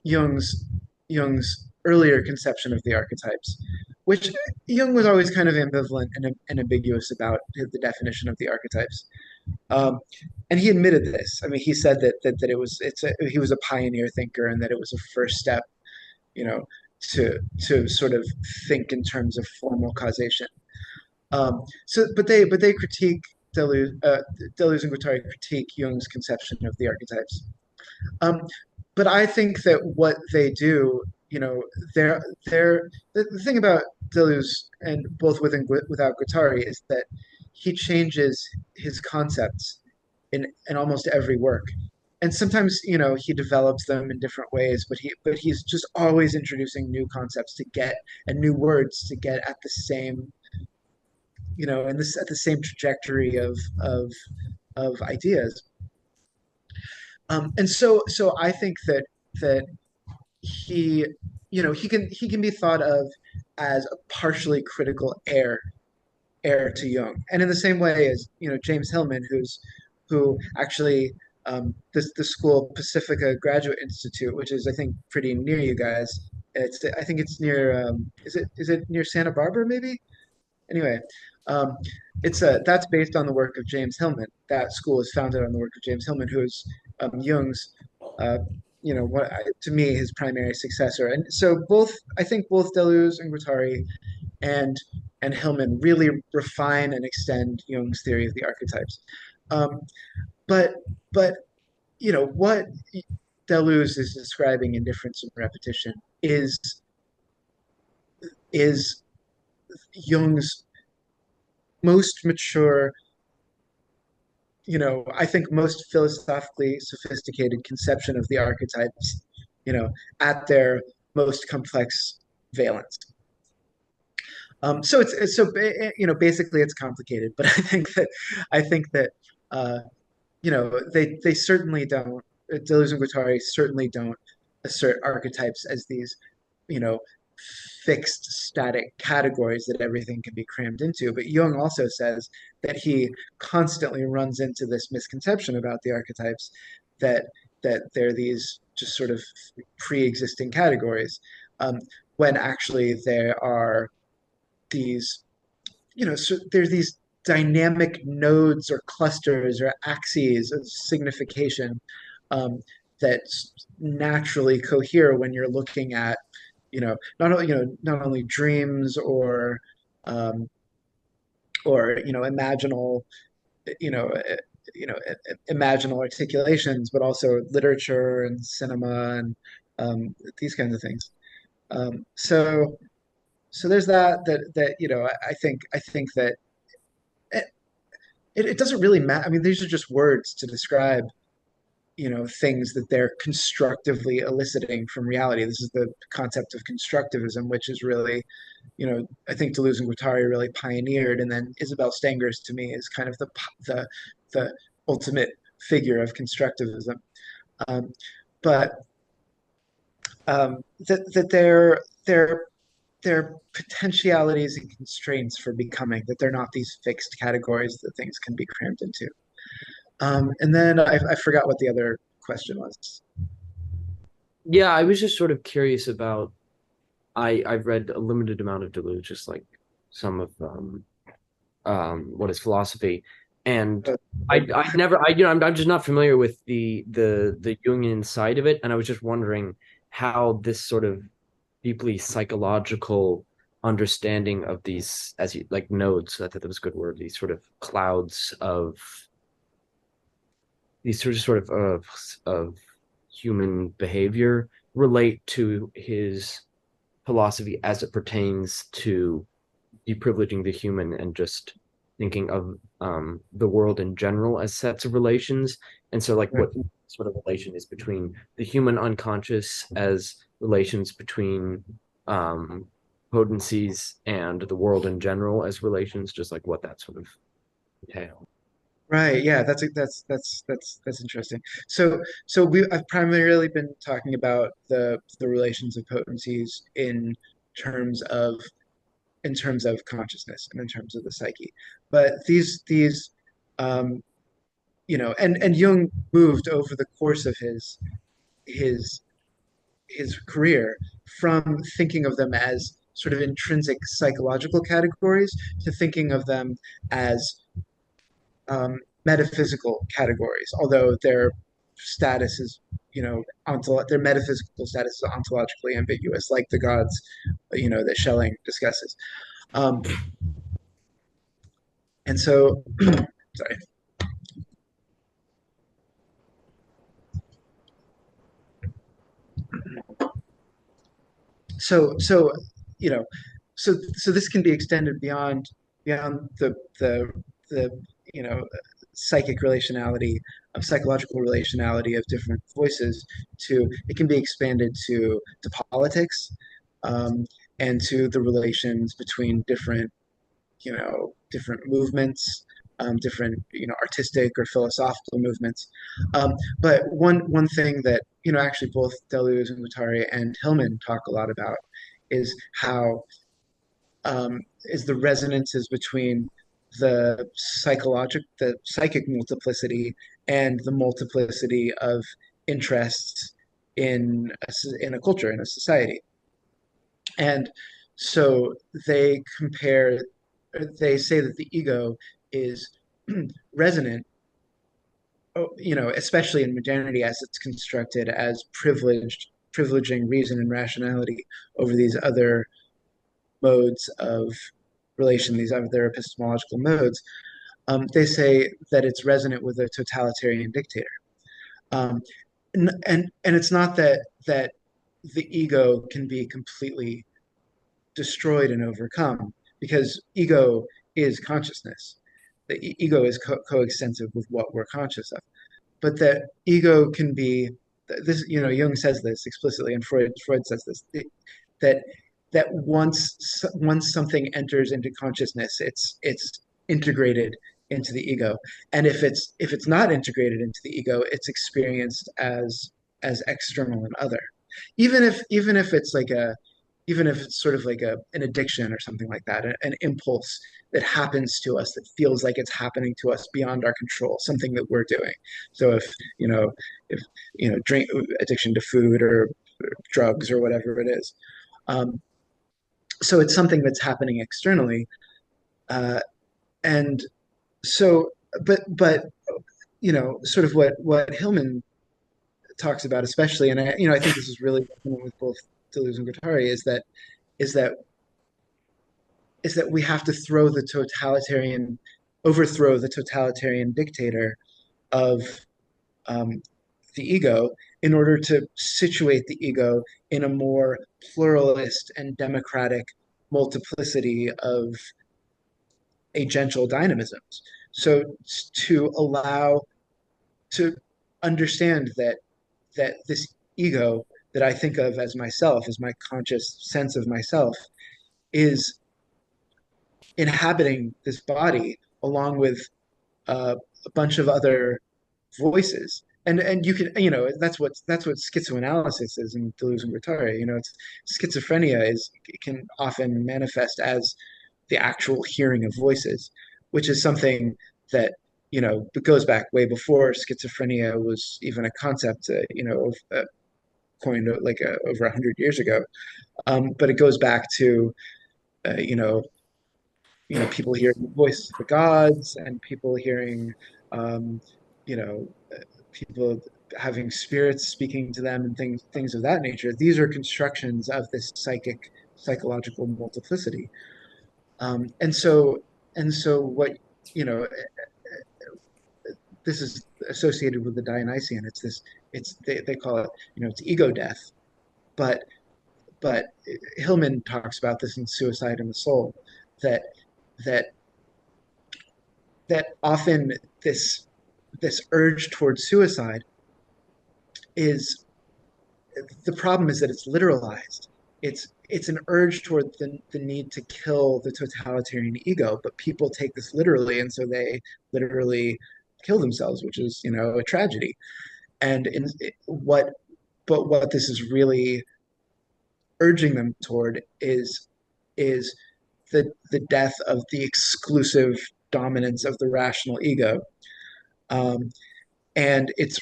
[SPEAKER 1] Jung's Jung's earlier conception of the archetypes, which Jung was always kind of ambivalent and ambiguous about the definition of the archetypes. Um, and he admitted this. I mean, he said that he was a pioneer thinker and that it was a first step, you know, to sort of think in terms of formal causation. But they critique Deleuze and Guattari critique Jung's conception of the archetypes. Um, but I think that what they do, the thing about Deleuze and both with and without Guattari is that he changes his concepts in almost every work. And sometimes, he develops them in different ways, but he's just always introducing new concepts to get and new words to get at the same, and this at the same trajectory of ideas. And so I think that he, he can be thought of as a partially critical heir to Jung, and in the same way as James Hillman, who actually the school Pacifica Graduate Institute, which is I think pretty near you guys. I think it's near is it near Santa Barbara maybe? Anyway, um, it's that's based on the work of James Hillman. That school is founded on the work of James Hillman, who is Jung's, uh, to me his primary successor. And so I think both Deleuze and Guattari and Hillman really refine and extend Jung's theory of the archetypes. Um, but but what Deleuze is describing in difference and repetition is Jung's most mature, I think most philosophically sophisticated conception of the archetypes, at their most complex valence. So basically it's complicated, but I think that they certainly don't. Deleuze and Guattari certainly don't assert archetypes as these you know fixed static categories that everything can be crammed into. But Jung also says that he constantly runs into this misconception about the archetypes that they're these just sort of pre-existing categories, when actually there are these so there's these dynamic nodes or clusters or axes of signification, um, that naturally cohere when you're looking at not only dreams um, or imaginal you know uh, imaginal articulations, but also literature and cinema and these kinds of things. So there's that I think that it, it doesn't really matter. I mean, these are just words to describe things that they're constructively eliciting from reality. This is the concept of constructivism, which is really, I think Deleuze and Guattari really pioneered, and then Isabel Stengers to me is kind of the the ultimate figure of constructivism. Um, but that they're potentialities and constraints for becoming, that they're not these fixed categories that things can be crammed into. And then I forgot what the other question was.
[SPEAKER 3] Yeah, I was just sort of curious about. I've read a limited amount of Deleuze, just like some of what is philosophy, and
[SPEAKER 1] Uh,
[SPEAKER 3] I never I'm just not familiar with the Jungian side of it, and I was just wondering how this sort of deeply psychological understanding of these, as you like, nodes, I thought that was a good word, these sort of clouds of these sort of human behavior relate to his philosophy as it pertains to deprivileging the human and just thinking of the world in general as sets of relations. And so, like,
[SPEAKER 1] right.
[SPEAKER 3] what sort of relation is between the human unconscious as relations between um, potencies and the world in general as relations, just like what that sort of entails.
[SPEAKER 1] Right. Yeah, that's interesting. So I've primarily been talking about the relations of potencies terms of in terms of consciousness and in terms of the psyche. But these um, and Jung moved over the course of his his career from thinking of them as sort of intrinsic psychological categories to thinking of them as metaphysical categories, although their status is, their metaphysical status is ontologically ambiguous, like the gods, that Schelling discusses. Um, and so, sorry. So you know, so this can be extended beyond the psychic relationality of psychological relationality of different voices to it can be expanded to politics, um, and to the relations between different movements, different artistic or philosophical movements. But one thing that actually both Deleuze and Guattari and Hillman talk a lot about is how is the resonances between the psychic multiplicity and the multiplicity of interests in a culture, in a society. And so they say that the ego is resonant, especially in modernity as it's constructed as privileging reason and rationality over these other modes of relation, these other epistemological modes. They say that it's resonant with a totalitarian dictator. Um, and it's not that the ego can be completely destroyed and overcome because ego is consciousness. The ego is coextensive with what we're conscious of, but that ego can be this. Jung says this explicitly, and Freud says this that once something enters into consciousness, it's integrated into the ego, and if it's not integrated into the ego, it's experienced as external and other, even if it's like a even if it's sort of like an addiction or something like that, an impulse that happens to us that feels like it's happening to us beyond our control, something that we're doing. So you know, if drink addiction to food or drugs or whatever it is, um, so it's something that's happening externally, uh, and so, but sort of what Hillman talks about, especially, and I think this is really with both Deleuze and Guattari, is that we have to overthrow the totalitarian dictator of um, the ego in order to situate the ego in a more pluralist and democratic multiplicity of agential dynamisms. So to allow to understand that this ego that I think of as myself, as my conscious sense of myself, is inhabiting this body along with a bunch of other voices. And you can that's what schizoanalysis is in Deleuze and Guattari. It's schizophrenia is it can often manifest as the actual hearing of voices, which is something that it goes back way before schizophrenia was even a concept. coined like over 100 years ago. But it goes back to uh, you know people hearing the voices of the gods and people hearing um, you know people having spirits speaking to them and things of that nature. These are constructions of this psychological multiplicity. And so what you know this is associated with the Dionysian. It's this. They call it it's ego death. But but Hillman talks about this in Suicide and the Soul, that that that often this urge towards suicide is the problem is that it's literalized. It's an urge toward the need to kill the totalitarian ego, but people take this literally, and so they literally kill themselves, which is a tragedy. And in what but what this is really urging them toward is the death of the exclusive dominance of the rational ego, um, and it's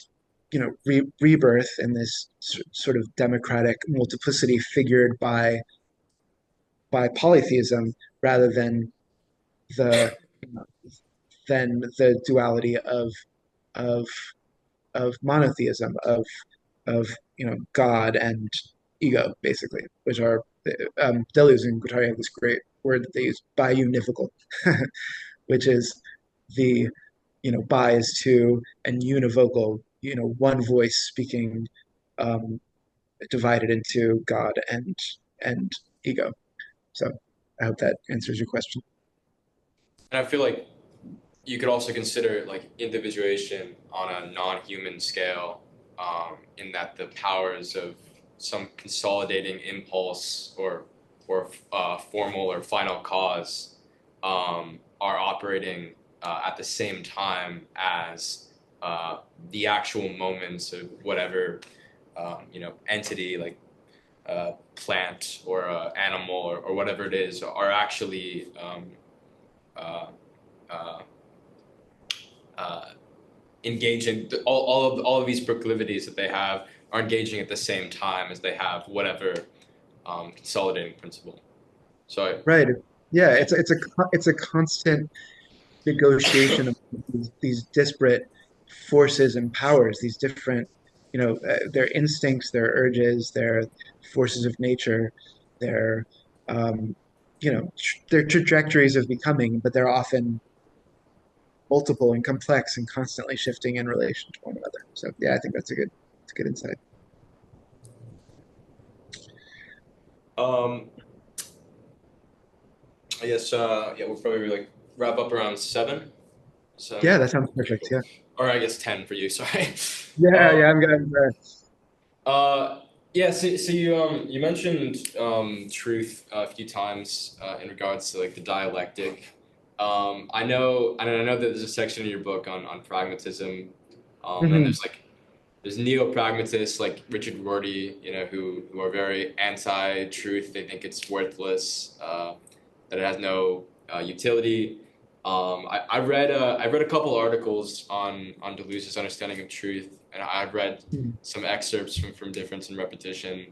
[SPEAKER 1] rebirth in this sort of democratic multiplicity figured by polytheism rather the than the duality of of monotheism of God and ego, basically, which are Deleuze and Guattari have this great word that they use, biunivocal, which is the bi is two and univocal, one voice speaking, um, divided into God and ego. So I hope that answers your question.
[SPEAKER 2] And I feel like you could also consider like individuation on a non-human scale, in that the powers of some consolidating impulse or formal or final cause are operating at the same time as the actual moments of whatever entity, like plant or animal or whatever it is, are actually uh, uh, engaging. All of these proclivities that they have are engaging at the same time as they have whatever consolidating principle. So
[SPEAKER 1] Right. Yeah,
[SPEAKER 2] yeah,
[SPEAKER 1] it's a constant negotiation of these disparate forces and powers, these different, their instincts, their urges, their forces of nature, their, um, their trajectories of becoming, but they're often multiple and complex and constantly shifting in relation to one another. So yeah, I think it's a good insight.
[SPEAKER 2] um, I guess yeah, we'll probably like wrap up around 7.
[SPEAKER 1] Yeah,
[SPEAKER 2] 7.
[SPEAKER 1] that sounds
[SPEAKER 2] Okay,
[SPEAKER 1] perfect.
[SPEAKER 2] cool.
[SPEAKER 1] Yeah.
[SPEAKER 2] Or I guess 10 for you. Sorry.
[SPEAKER 1] Yeah,
[SPEAKER 2] um,
[SPEAKER 1] yeah, I'm good.
[SPEAKER 2] Uh, yeah, so you mentioned truth a few times in regards to like the dialectic. I know that there's a section in your book on pragmatism, and
[SPEAKER 1] Hmm.
[SPEAKER 2] there's neo-pragmatists like Richard Rorty, who are very anti-truth. They think it's worthless, that it has no utility. I read a couple articles on Deleuze's understanding of truth, and I've read some excerpts from Difference and Repetition.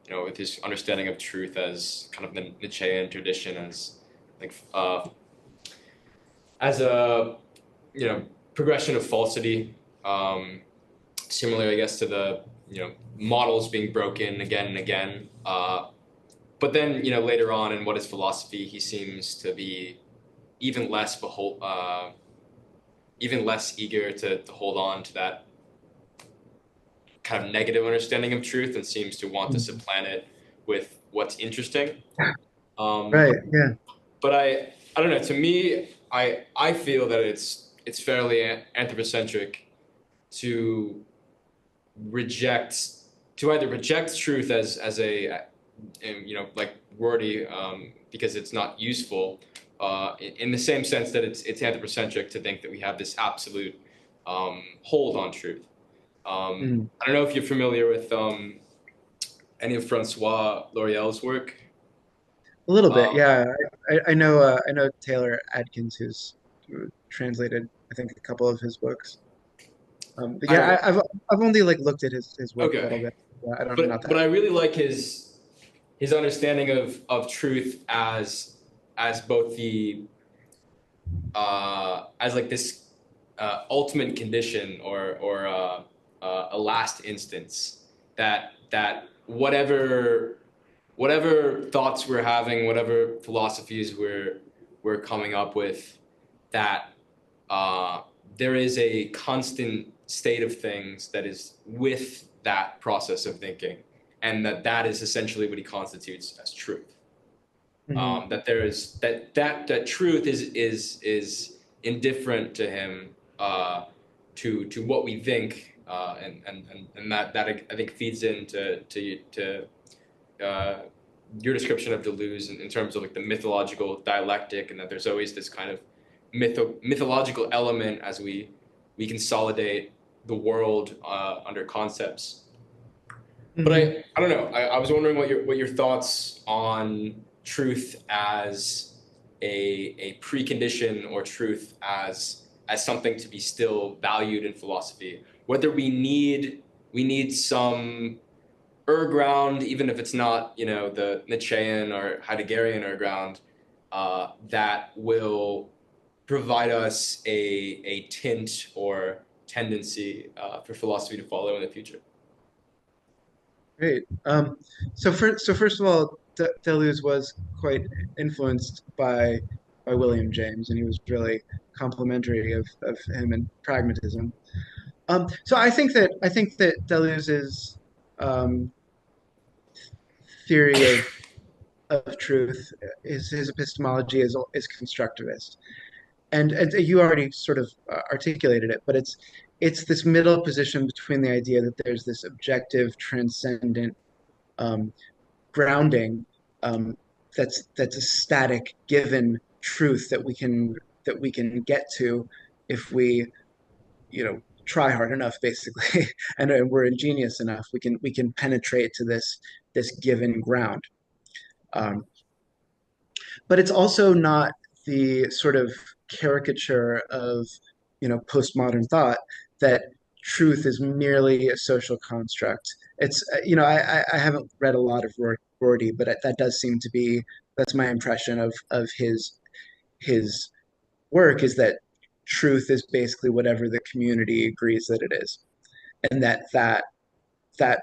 [SPEAKER 2] With his understanding of truth as kind of the Nietzschean tradition, like as a progression of falsity. Similar, I guess, to the models being broken again and again. But then later on in What is Philosophy, he seems to be even less even less eager to hold on to that kind of negative understanding of truth, and seems to want to supplant it with what's interesting. Um,
[SPEAKER 1] Right. Yeah.
[SPEAKER 2] but I don't know. To me, I feel that it's fairly anthropocentric to reject to either reject truth as a like Rorty, because it's not useful, in the same sense that it's anthropocentric to think that we have this absolute hold on truth.
[SPEAKER 1] Mm.
[SPEAKER 2] I don't know if you're familiar with any of Francois L'Oreal's work.
[SPEAKER 1] A little bit,
[SPEAKER 2] Um,
[SPEAKER 1] yeah. I know Taylor Adkins, who's translated, I think, a couple of his books. But
[SPEAKER 2] I
[SPEAKER 1] yeah, I've only like looked at his work a little
[SPEAKER 2] okay.
[SPEAKER 1] bit. Yeah, I don't I'm not
[SPEAKER 2] but
[SPEAKER 1] that.
[SPEAKER 2] I really like his understanding of truth as both the as like this ultimate condition or a last instance that whatever thoughts we're having, whatever philosophies we're coming up with, that uh, there is a constant state of things that is with that process of thinking, and that is essentially what he constitutes as truth.
[SPEAKER 1] Hmm.
[SPEAKER 2] That there is that truth is indifferent to him, to what we think, and that I think feeds into to uh, your description of Deleuze in terms of like the mythological dialectic, and that there's always this kind of mythological element as we consolidate the world under concepts. But
[SPEAKER 1] Hmm.
[SPEAKER 2] I don't know. I was wondering what your thoughts on truth as a precondition, or truth as something to be still valued in philosophy. Whether we need some ground, even if it's not, the Nietzschean or Heideggerian ground, that will provide us a tint or tendency for philosophy to follow in the future.
[SPEAKER 1] Great. So first of all, Deleuze was quite influenced by William James, and he was really complimentary of him and pragmatism. So I think that Deleuze's um, theory of truth, his epistemology is constructivist, and you already sort of articulated it, but it's this middle position between the idea that there's this objective, transcendent um, grounding, um, that's a static, given truth that we can get to if we, try hard enough, basically, and we're ingenious enough. We can penetrate to this given ground. Um, but it's also not the sort of caricature of, postmodern thought, that truth is merely a social construct. It's I haven't read a lot of Rorty, but that does seem to be, that's my impression of his work, is that truth is basically whatever the community agrees that it is, and that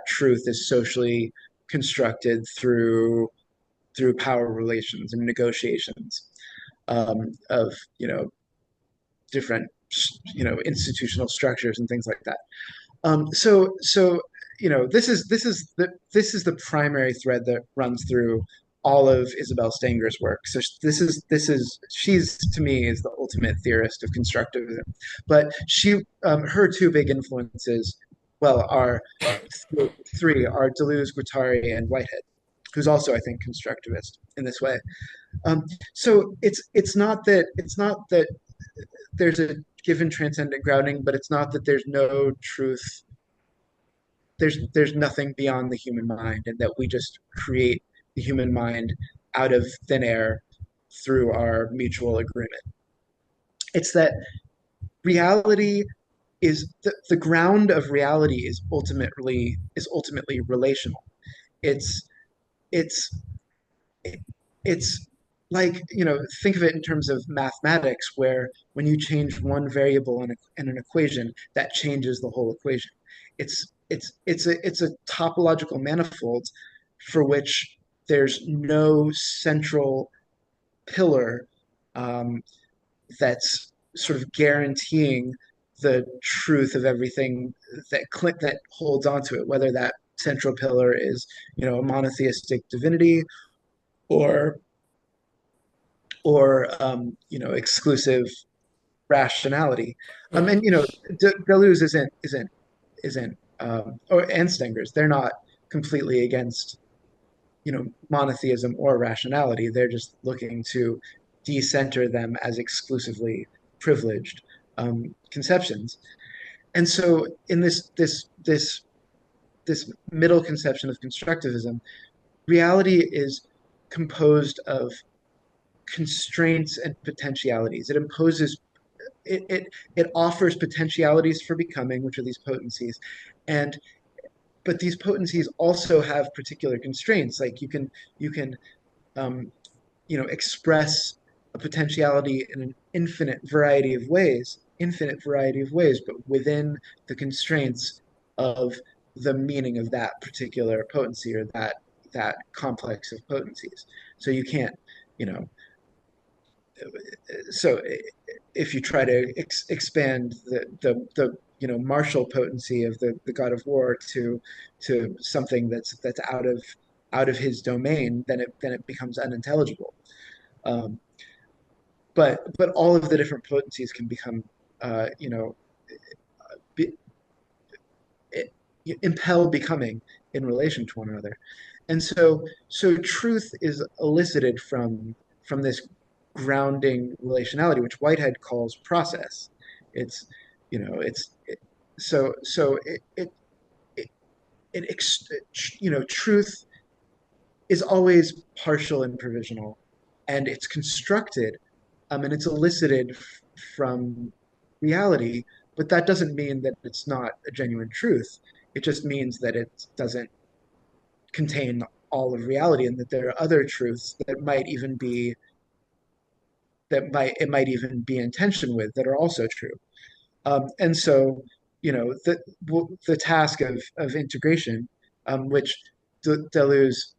[SPEAKER 1] truth is socially constructed through power relations and negotiations, of, different, institutional structures and things like that. So this is the primary thread that runs through all of Isabel Stenger's work. So this is she's, to me, is the ultimate theorist of constructivism. But her two big influences, well, are three are Deleuze, Guattari, and Whitehead, who's also, I think, constructivist in this way. So it's not that there's a given transcendent grounding, but it's not that there's no truth. There's nothing beyond the human mind, and that we just create the human mind out of thin air through our mutual agreement. It's that reality is the ground of reality is ultimately relational. It's it's it's like, think of it in terms of mathematics, where when you change one variable in an equation, that changes the whole equation. It's a topological manifold for which there's no central pillar, um, that's sort of guaranteeing the truth of everything that holds onto it, whether that central pillar is, a monotheistic divinity, or exclusive rationality. And Deleuze isn't or and Stengers, they're not completely against, monotheism or rationality. They're just looking to decenter them as exclusively privileged conceptions. And so in this middle conception of constructivism, reality is composed of constraints and potentialities. It offers potentialities for becoming, which are these potencies, and but these potencies also have particular constraints. Like you can um, express a potentiality in an infinite variety of ways, but within the constraints of the meaning of that particular potency or that complex of potencies. So you can't, you know, so if you try to expand the martial potency of the god of war to something that's out of his domain, then it becomes unintelligible. Um, but all of the different potencies can become be, it, impel becoming in relation to one another, and so truth is elicited from this grounding relationality, which Whitehead calls process. It's it's so it, truth is always partial and provisional, and it's constructed, and it's elicited from reality. But that doesn't mean that it's not a genuine truth. It just means that it doesn't contain all of reality, and that there are other truths that might even be in tension with that are also true. And so, the task of integration, which Deleuze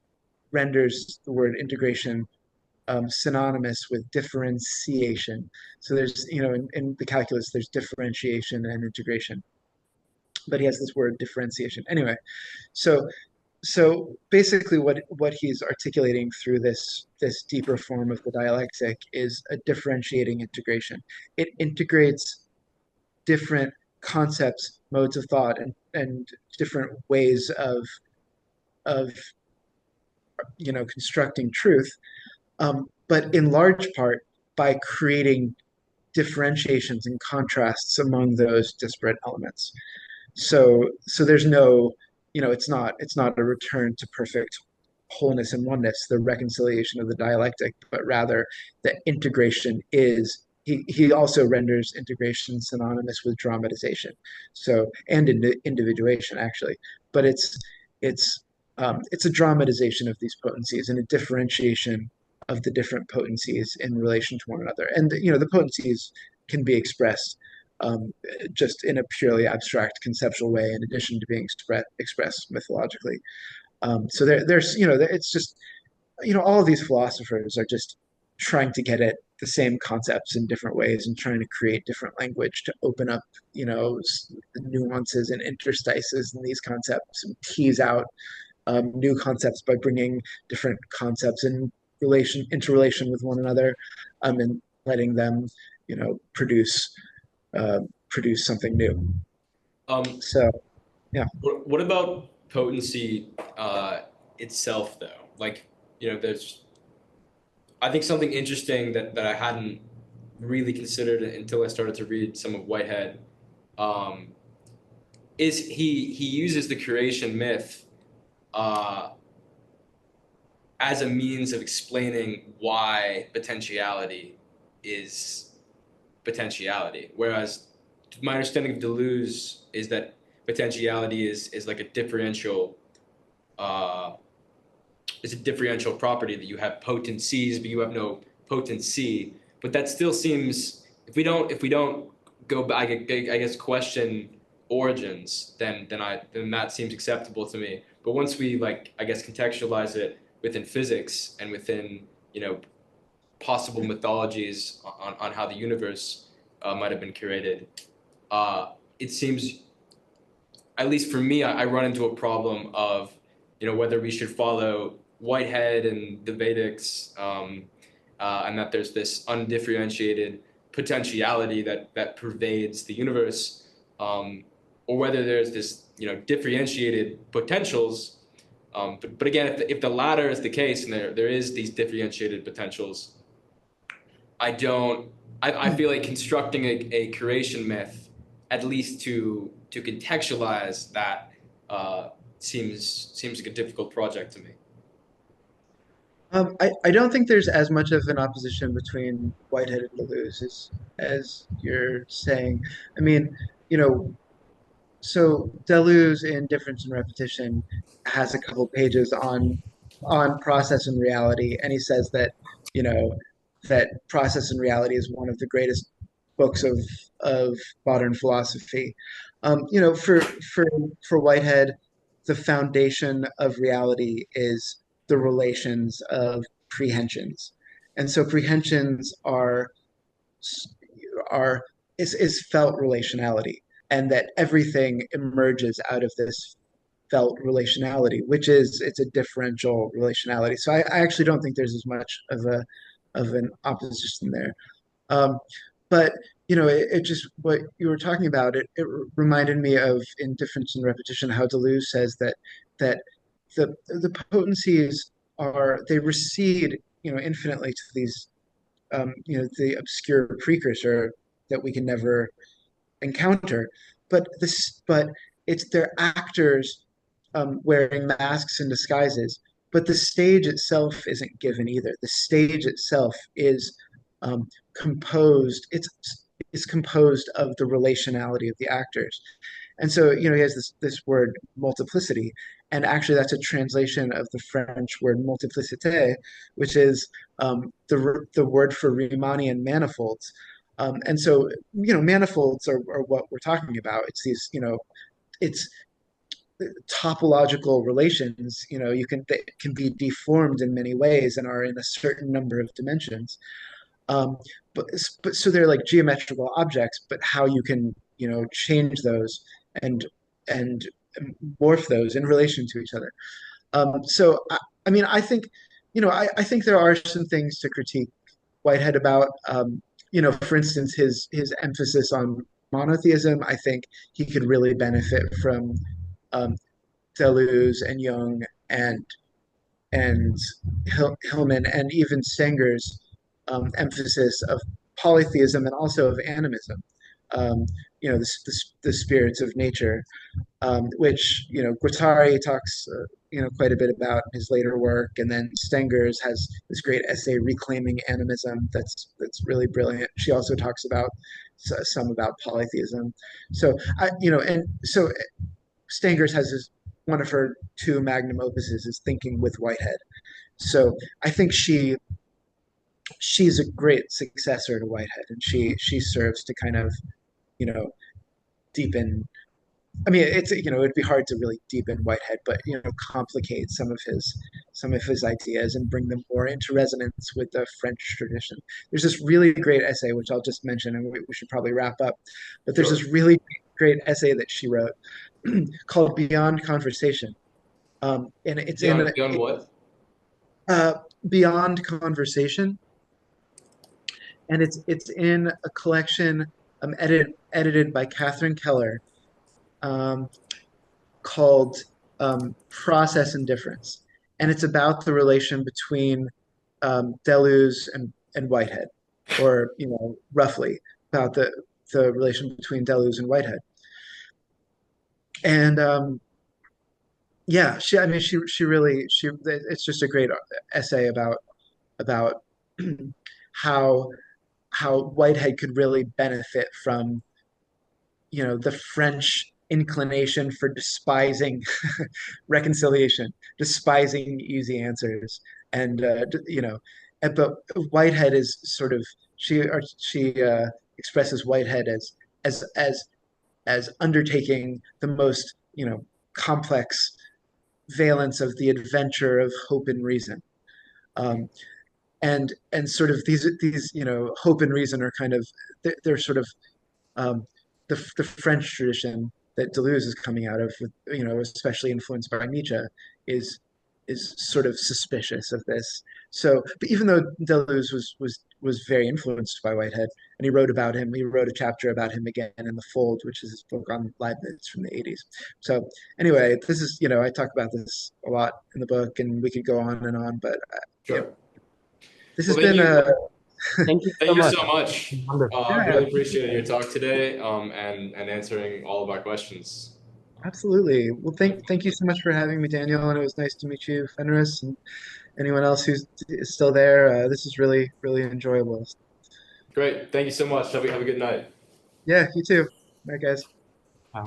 [SPEAKER 1] renders the word integration synonymous with differentiation. So there's, in the calculus, there's differentiation and integration, but he has this word differentiation. Anyway, so basically what he's articulating through this deeper form of the dialectic is a differentiating integration. It integrates different concepts, modes of thought, and different ways of constructing truth, but in large part by creating differentiations and contrasts among those disparate elements. So there's no, it's not a return to perfect wholeness and oneness, the reconciliation of the dialectic, but rather the integration is. He also renders integration synonymous with dramatization, so and individuation actually, but it's a dramatization of these potencies and a differentiation of the different potencies in relation to one another. And the potencies can be expressed just in a purely abstract conceptual way, in addition to being expressed mythologically. So there's it's just all of these philosophers are just trying to get at the same concepts in different ways and trying to create different language to open up nuances and interstices in these concepts and tease out new concepts by bringing different concepts in relation with one another, and letting them, produce produce something new. So, yeah.
[SPEAKER 2] What about potency itself, though? Like, there's, I think something interesting that I hadn't really considered until I started to read some of Whitehead, um, is he uses the creation myth uh, as a means of explaining why potentiality is potentiality. Whereas my understanding of Deleuze is that potentiality is like a differential uh, is a differential property, that you have potencies but you have no potency. But that still seems, if we don't go back, I guess, question origins, then that seems acceptable to me. But once we, like, I guess, contextualize it within physics and within, possible mythologies on how the universe might have been created, it seems, at least for me, I run into a problem of, whether we should follow Whitehead and the Vedics, and that there's this undifferentiated potentiality that pervades the universe, or whether there's this, differentiated potentials. But again, if the latter is the case, and there is these differentiated potentials, I feel like constructing a creation myth, at least to contextualize that, seems like a difficult project to me.
[SPEAKER 1] I don't think there's as much of an opposition between Whitehead and Deleuze as you're saying. I mean, you know, so Deleuze in Difference and Repetition has a couple pages on process and reality, and he says that you know that Process and Reality is one of the greatest books of modern philosophy. For for Whitehead, the foundation of reality is the relations of prehensions, and so prehensions are is felt relationality, and that everything emerges out of this felt relationality, which is it's a differential relationality. So I actually don't think there's as much of an opposition there. Um, but it just what you were talking about, it reminded me of in Difference and Repetition how Deleuze says that the potencies are they recede infinitely to these the obscure precursor that we can never encounter. But it's their actors wearing masks and disguises. But the stage itself isn't given either. The stage itself is composed. It's composed of the relationality of the actors. And so, he has this word multiplicity, and actually that's a translation of the French word multiplicité, which is the word for Riemannian manifolds. And so, manifolds are what we're talking about. It's these, it's topological relations. You can they can be deformed in many ways and are in a certain number of dimensions. Um, but so they're like geometrical objects, but how you can change those and and morph those in relation to each other. I mean, I think I think there are some things to critique Whitehead about. For instance, his emphasis on monotheism. I think he could really benefit from um, Deleuze and Jung and Hillman and even Stenger's emphasis of polytheism and also of animism. Um, the spirits of nature, which Guattari talks quite a bit about in his later work, and then Stengers has this great essay reclaiming animism that's really brilliant. She also talks about some about polytheism. So and so Stengers has one of her two magnum opuses is Thinking with Whitehead. So I think she's a great successor to Whitehead, and she serves to kind of you know deepen. I mean, it'd be hard to really deepen Whitehead, but complicate some of his ideas and bring them more into resonance with the French tradition. There's this really great essay which I'll just mention, and we should probably wrap up. But there's this
[SPEAKER 2] Sure.
[SPEAKER 1] really great essay that she wrote called Beyond Conversation, and it's in
[SPEAKER 2] Beyond what?
[SPEAKER 1] uh, Beyond Conversation, and it's in a collection edited by Catherine Keller, um, called Process and Difference, and it's about the relation between Deleuze and Whitehead, or roughly about the relation between Deleuze and Whitehead. And yeah, she really it's just a great essay about how Whitehead could really benefit from the French inclination for despising reconciliation, despising easy answers, and but Whitehead is sort of she expresses Whitehead as as as undertaking the most complex valence of the adventure of hope and reason. Um, and sort of these hope and reason are kind of they're sort of um, the French tradition that Deleuze is coming out of, especially influenced by Nietzsche, is sort of suspicious of this. So, but even though Deleuze was very influenced by Whitehead, and he wrote about him, he wrote a chapter about him again in The Fold, which is his book on Leibniz from the '80s. So, anyway, this is I talk about this a lot in the book, and we could go on and on, but
[SPEAKER 2] Sure.
[SPEAKER 1] this
[SPEAKER 2] Well,
[SPEAKER 1] has been a
[SPEAKER 3] Thank you so
[SPEAKER 2] thank you
[SPEAKER 3] much.
[SPEAKER 2] so much.
[SPEAKER 3] Wonderful.
[SPEAKER 2] I
[SPEAKER 1] yeah.
[SPEAKER 2] really appreciated your talk today, and answering all of our questions.
[SPEAKER 1] Absolutely. Well, thank you so much for having me, Daniel, and it was nice to meet you, Fenris, and anyone else who's is still there. This is really, really enjoyable.
[SPEAKER 2] Great. Thank you so much. Have a good night.
[SPEAKER 1] Yeah, you too. Bye, guys.
[SPEAKER 3] Wow.